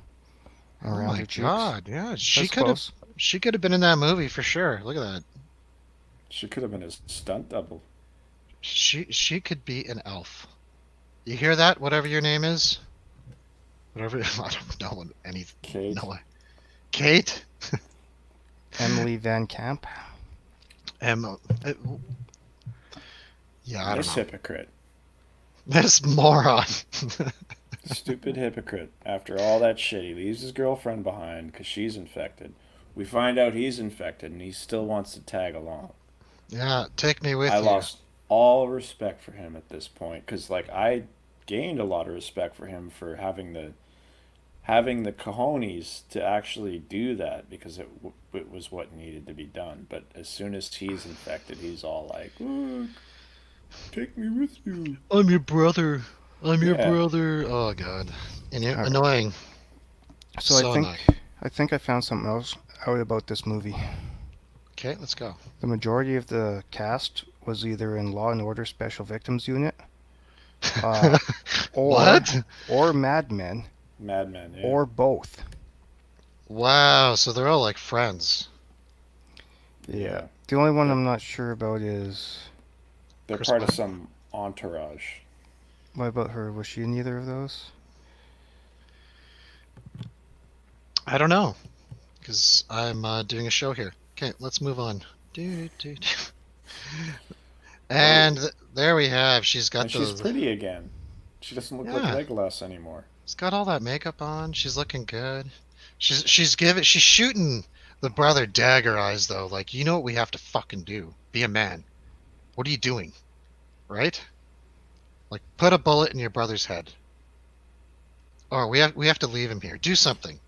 Oh around my her cheeks. God! Yeah, That's close. she could have been in that movie for sure. Look at that. She could have been his stunt double. She could be an elf. You hear that? Whatever your name is. Whatever. I don't know any. Kate. No. Kate. Emily Van Camp. Emma. Yeah, I don't This know. hypocrite. This moron. Stupid hypocrite. After all that shit, he leaves his girlfriend behind because she's infected. We find out he's infected and he still wants to tag along. Yeah, take me with I you. lost all respect for him at this point because, like, I gained a lot of respect for him for having the cojones to actually do that because it was what needed to be done. But as soon as he's infected, he's all like, "Look, take me with you." I'm your brother. I'm your Yeah. brother. Oh God, and you're All right. annoying. So So annoying. I think I found something else out about this movie. Okay, let's go. The majority of the cast was either in Law and Order Special Victims Unit, or What? or Mad Men, Madman, yeah. or both. Wow, so they're all like friends. Yeah. The only one I'm not sure about is They're Chris part of Pine. some entourage. what about her? Was she in either of those? I don't know, because I'm doing a show here. Okay, let's move on. Do, do, do. And there we have. She's got And she's those. pretty again. She doesn't look Yeah. like Legolas anymore. She's got all that makeup on. She's looking good. She's shooting the brother dagger eyes though. Like, you know what we have to fucking do? Be a man. What are you doing? Right? Like, put a bullet in your brother's head. Or we have to leave him here. Do something.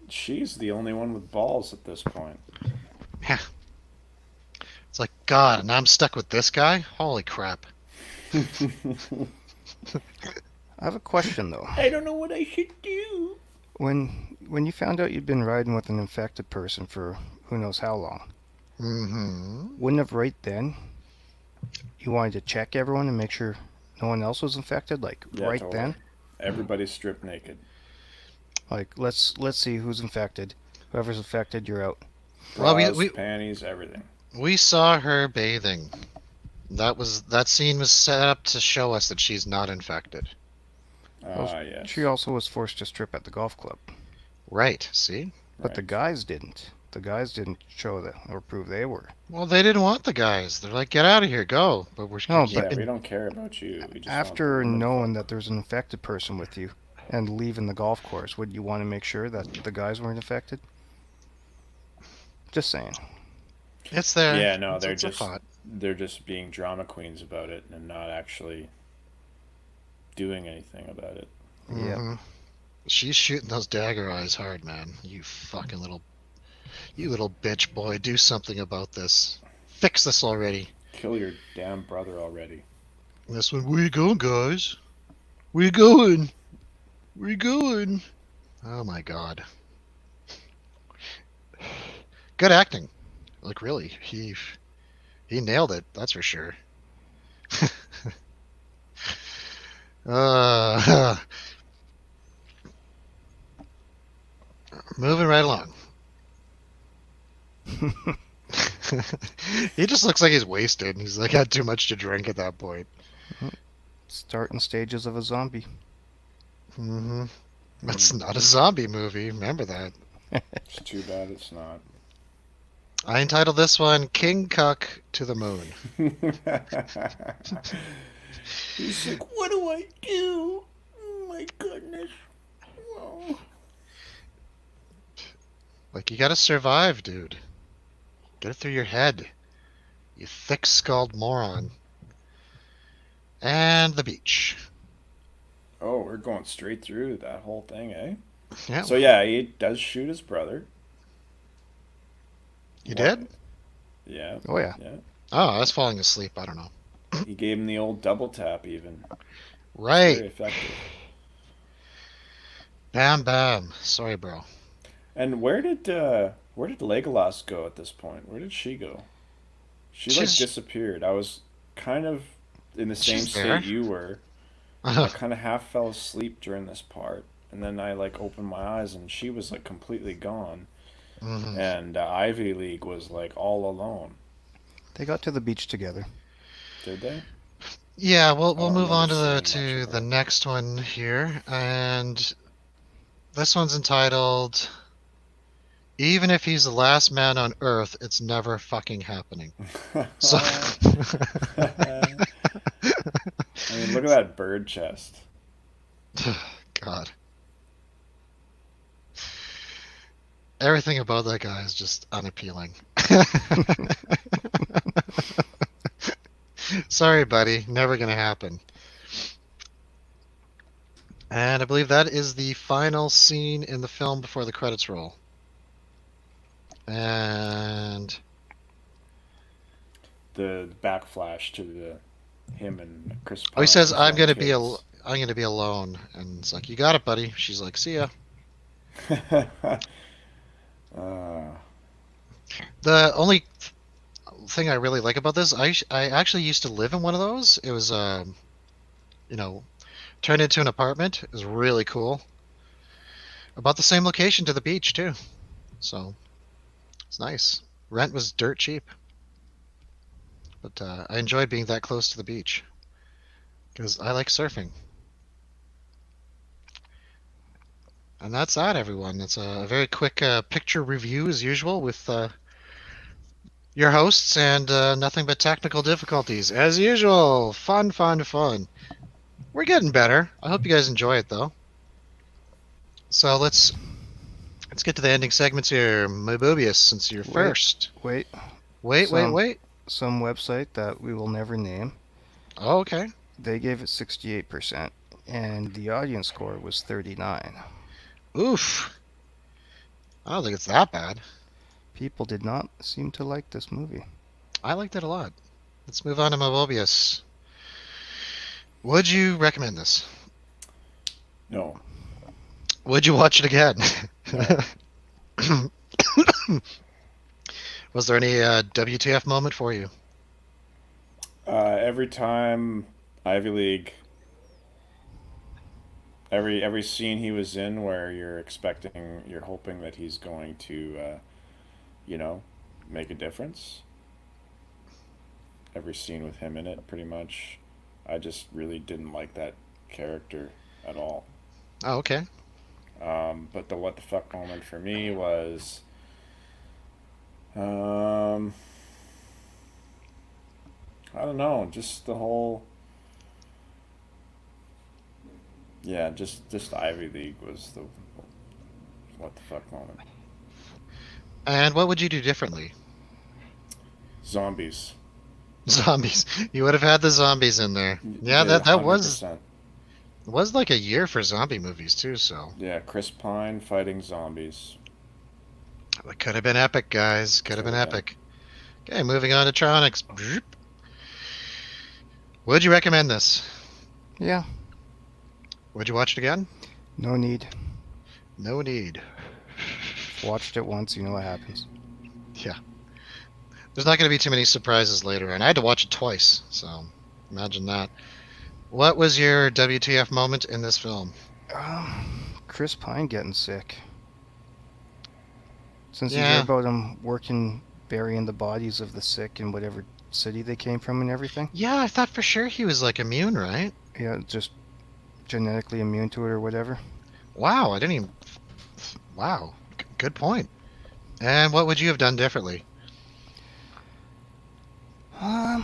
She's the only one with balls at this point. Yeah. It's like, God, and I'm stuck with this guy? Holy crap. I have a question though. I don't know what I should do. When you found out you'd been riding with an infected person for who knows how long, Mm-hmm. wouldn't have right then you wanted to check everyone and make sure no one else was infected? Like Yeah, right totally. then? Everybody's stripped naked. Like let's see who's infected. Whoever's infected, you're out. Well, Bras, panties, everything. we saw her bathing. That scene was set up to show us that she's not infected. Ah, yes. She also was forced to strip at the golf club, Right, see? but the Right. guys didn't. The guys didn't show that or prove they were. Well, they didn't want the guys. They're like, get out of here, go. But we're No, keeping- but Yeah, we don't care about you. We just want After the woman knowing fuck. that there's an infected person with you, and leaving the golf course, would you want to make sure that the guys weren't affected? Just saying. It's there. Yeah, no, It's a thought. they're just being drama queens about it and not actually doing anything about it. Yep. Hmm. She's shooting those dagger eyes hard, man. You little bitch boy. Do something about this. Fix this already. Kill your damn brother already. This one. Where you going, guys? Where you going? Where you going? Oh my god. Good acting. Like really, he nailed it. That's for sure. uh, moving right along. He just looks like he's wasted. He's like had too much to drink at that point. Starting stages of a zombie. Hmm. That's not a zombie movie. Remember that. It's too bad it's not. I entitled this one "King Cuck to the Moon." He's like, what do I do? Oh my goodness. Oh. Like you gotta survive, dude. Get it through your head. You thick-skulled moron. And the beach. Oh, we're going straight through that whole thing, eh? Yeah. So yeah, he does shoot his brother. You What? did? Yeah, Oh yeah. yeah. Oh, I was falling asleep. I don't know. He gave him the old double tap even. It's Right. very effective. Bam, bam. Sorry, bro. And where did Legolas go at this point? Where did she go? She like She's disappeared. I was kind of in the same she's there. state you were. I kind of half fell asleep during this part, and then I like opened my eyes and she was like completely gone, Hmm. and Ivy League was like all alone. They got to the beach together. Did they? Yeah, I we'll don't move remember on seeing much to of the it. next one here, and this one's entitled "Even if he's the last man on Earth, it's never fucking happening." So, I mean, look at that bird chest. God, everything about that guy is just unappealing. Sorry, buddy, never gonna happen. And I believe that is the final scene in the film before the credits roll. And The backflash to the him and Chris oh, he Pine says, as young kids. I'm gonna be alone," and it's like, "You got it, buddy." She's like, "See ya." uh, The only thing I really like about this, I actually used to live in one of those. It was you know, turned into an apartment. It was really cool. About the same location to the beach too, so it's nice. Rent was dirt cheap, but I enjoyed being that close to the beach because I like surfing. And that's that, everyone. It's a very quick picture review as usual with your hosts and nothing but technical difficulties as usual. Fun, fun, fun. We're getting better. I hope you guys enjoy it though. So let's get to the ending segments here. Mobius, since you're Wait, first. wait. Wait, wait, Some wait. some website that we will never name. Oh, okay. They gave it 68%, and the audience score was 39. Oof. I don't think it's that bad. People did not seem to like this movie. I liked it a lot. Let's move on to Mobius. Would you recommend this? no, Would you watch it again? no. Was there any WTF moment for you? Every time Ivy League, every scene he was in where you're hoping that he's going to, you know, make a difference. Every scene with him in it, pretty much. I just really didn't like that character at all. Oh, okay. But the what the fuck moment for me was, um, I don't know, just Yeah, just Ivy League was the what the fuck moment. And what would you do differently? Zombies. Zombies. You would have had the zombies in there. Yeah, Did that hundred was percent. was like a year for zombie movies too, so Yeah, Chris Pine fighting zombies. that could have been epic, guys. Could have Could been have been. epic. Okay, moving on to Tronics. Would you recommend this? Yeah, Would you watch it again? no need. No need. Watched it once, you know what happens. Yeah. There's not going to be too many surprises later on. I had to watch it twice, so imagine that. What was your WTF moment in this film? Chris Pine getting sick. Since you hear Yeah. about him working, burying the bodies of the sick in whatever city they came from and everything. Yeah, I thought for sure he was like immune, right? Yeah, just genetically immune to it or whatever. Wow, I didn't even. Wow, good point. And what would you have done differently? Um,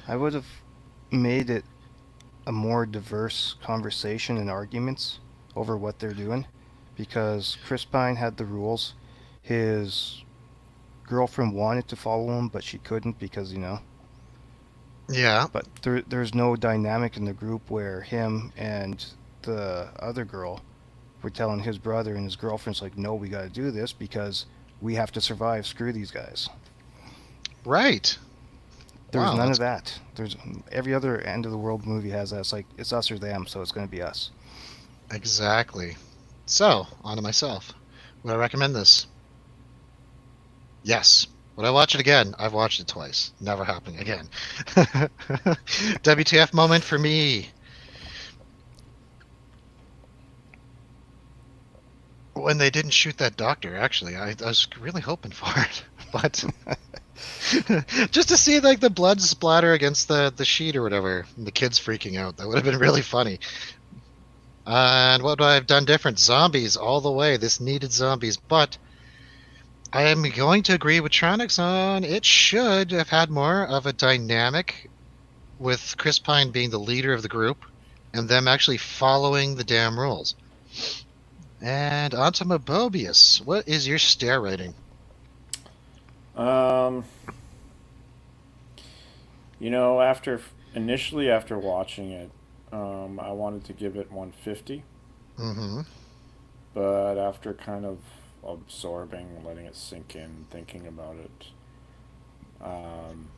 I would have made it a more diverse conversation and arguments over what they're doing, because Chris Pine had the rules. His girlfriend wanted to follow him, but she couldn't because, you know. Yeah, But there's no dynamic in the group where him and the other girl were telling his brother, and his girlfriend's like, no, we got to do this because we have to survive. Screw these guys. right. There's Wow, none of that's that. There's every other end of the world movie has that. It's like it's us or them, so it's going to be us. exactly. So, on to myself. Would I recommend this? Yes. Would I watch it again? I've watched it twice. Never happening again. WTF moment for me. When they didn't shoot that doctor, actually, I was really hoping for it. But just to see like the blood splatter against the sheet or whatever, and the kids freaking out, that would have been really funny. And what would I have done different? Zombies all the way. This needed zombies, but I am going to agree with Tronics on it should have had more of a dynamic with Chris Pine being the leader of the group and them actually following the damn rules. And on to Mobius. What is your stare rating? Um, you know, initially after watching it, I wanted to give it 150, Mm-hmm. but after kind of absorbing, letting it sink in, thinking about it, um,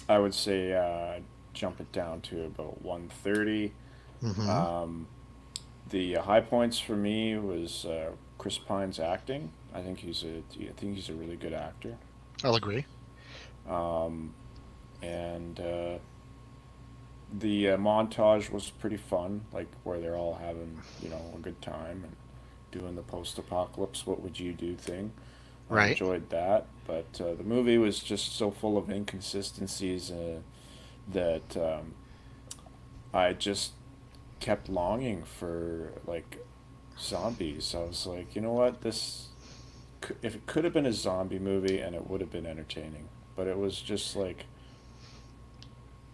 I would say jump it down to about 130. Mm-hmm. Um, the high points for me was Chris Pine's acting. I think he's a really good actor. I'll agree. Um, and the montage was pretty fun, like where they're all having a good time and doing the post-apocalypse "what would you do" thing. I Right. enjoyed that, but the movie was just so full of inconsistencies that I just kept longing for like zombies. I was like, you know what, if it could have been a zombie movie and it would have been entertaining, but it was just like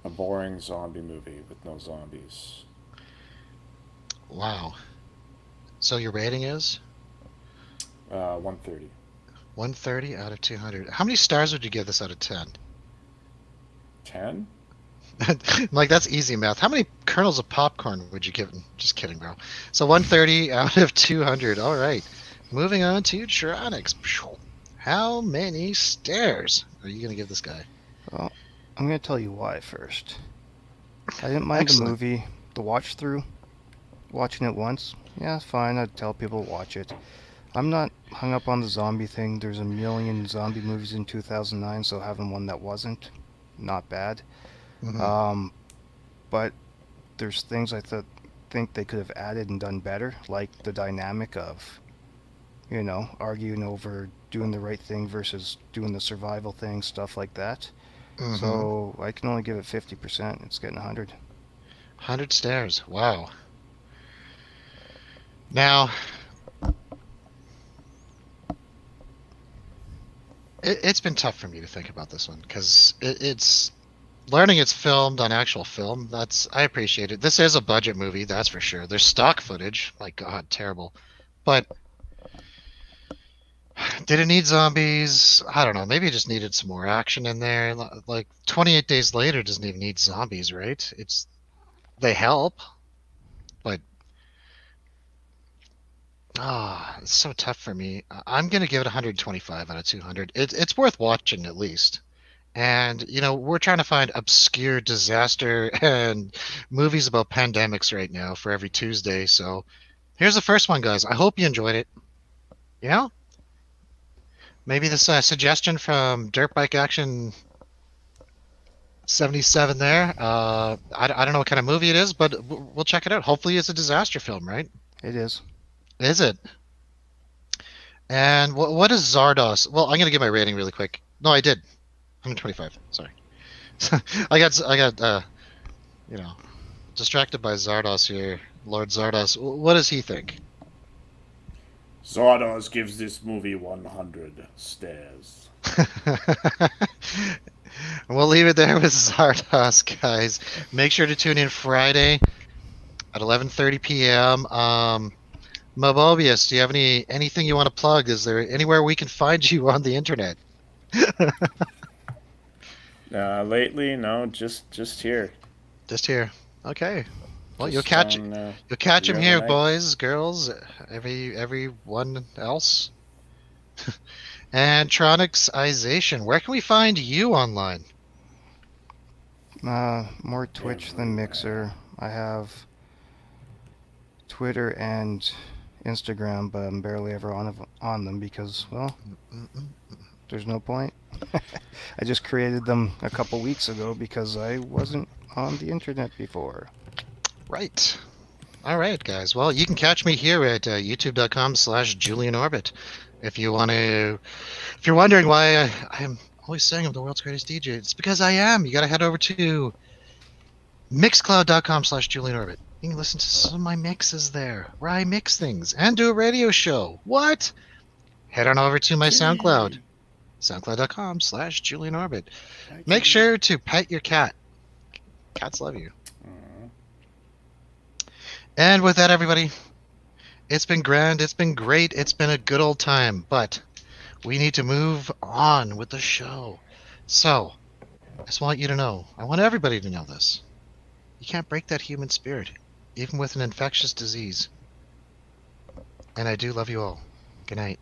a boring zombie movie with no zombies. Wow. So your rating is 130. 130 out of 200. How many stars would you give this out of 10? 10? Like, that's easy math. How many kernels of popcorn would you give him? Just kidding, bro. So 130 out of 200. All right. Moving on to Tronics. How many stairs are you going to give this guy? Well, I'm going to tell you why first. I didn't mind the Excellent. movie, the watch through. Watching it once, yeah, it's fine. I'd tell people to watch it. I'm not hung up on the zombie thing. There's a million zombie movies in 2009, so having one that wasn't, not bad. Hmm. Um, but there's things think they could have added and done better, like the dynamic of, arguing over doing the right thing versus doing the survival thing, stuff like that. Hmm. So I can only give it 50%. It's getting 100. 100 stairs. Wow. Now, it's been tough for me to think about this one because it's learning it's filmed on actual film. I appreciate it. This is a budget movie, that's for sure. There's stock footage. My God, terrible. But did it need zombies? I don't know. Maybe it just needed some more action in there. Like 28 Days Later doesn't even need zombies, right? They help, but it's so tough for me. I'm gonna give it 125 out of 200. It's worth watching at least. And we're trying to find obscure disaster and movies about pandemics right now for every Tuesday. So here's the first one, guys. I hope you enjoyed it. You know, maybe this suggestion from Dirt Bike Action 77 there. I don't know what kind of movie it is, but we'll check it out. Hopefully, it's a disaster film, right? It is. Is it? And what is Zardos? Well, I'm gonna give my rating really quick. No, I did. 125. Sorry. I got you know distracted by Zardos here. Lord Zardos. What does he think? Zardos gives this movie 100 stairs. We'll leave it there with Zardos, guys. Make sure to tune in Friday at 11:30 p.m. Mobobius, do you have anything you want to plug? Is there anywhere we can find you on the internet? Lately, no, just here. Just here. Okay. Well, Just you'll catch him the here, other night. boys, girls, everyone else. And Tronicsization, where can we find you online? More Twitch than Mixer. I have Twitter and Instagram, but I'm barely ever on them because, well, there's no point. I just created them a couple weeks ago because I wasn't on the internet before. Right. All right, guys. Well, you can catch me here at youtube.com/JulianOrbit. If you want to, if you're wondering why I'm always saying I'm the world's greatest DJ, it's because I am. You got to head over to mixcloud.com/JulianOrbit. You can listen to some of my mixes there, where I mix things and do a radio show. What? Head on over to my SoundCloud, soundcloud.com/JulianOrbit. Make sure to pet your cat. Cats love you. And with that, everybody, it's been grand, it's been great, it's been a good old time, but we need to move on with the show. So, I just want you to know, I want everybody to know this. You can't break that human spirit, even with an infectious disease. And I do love you all. Good night.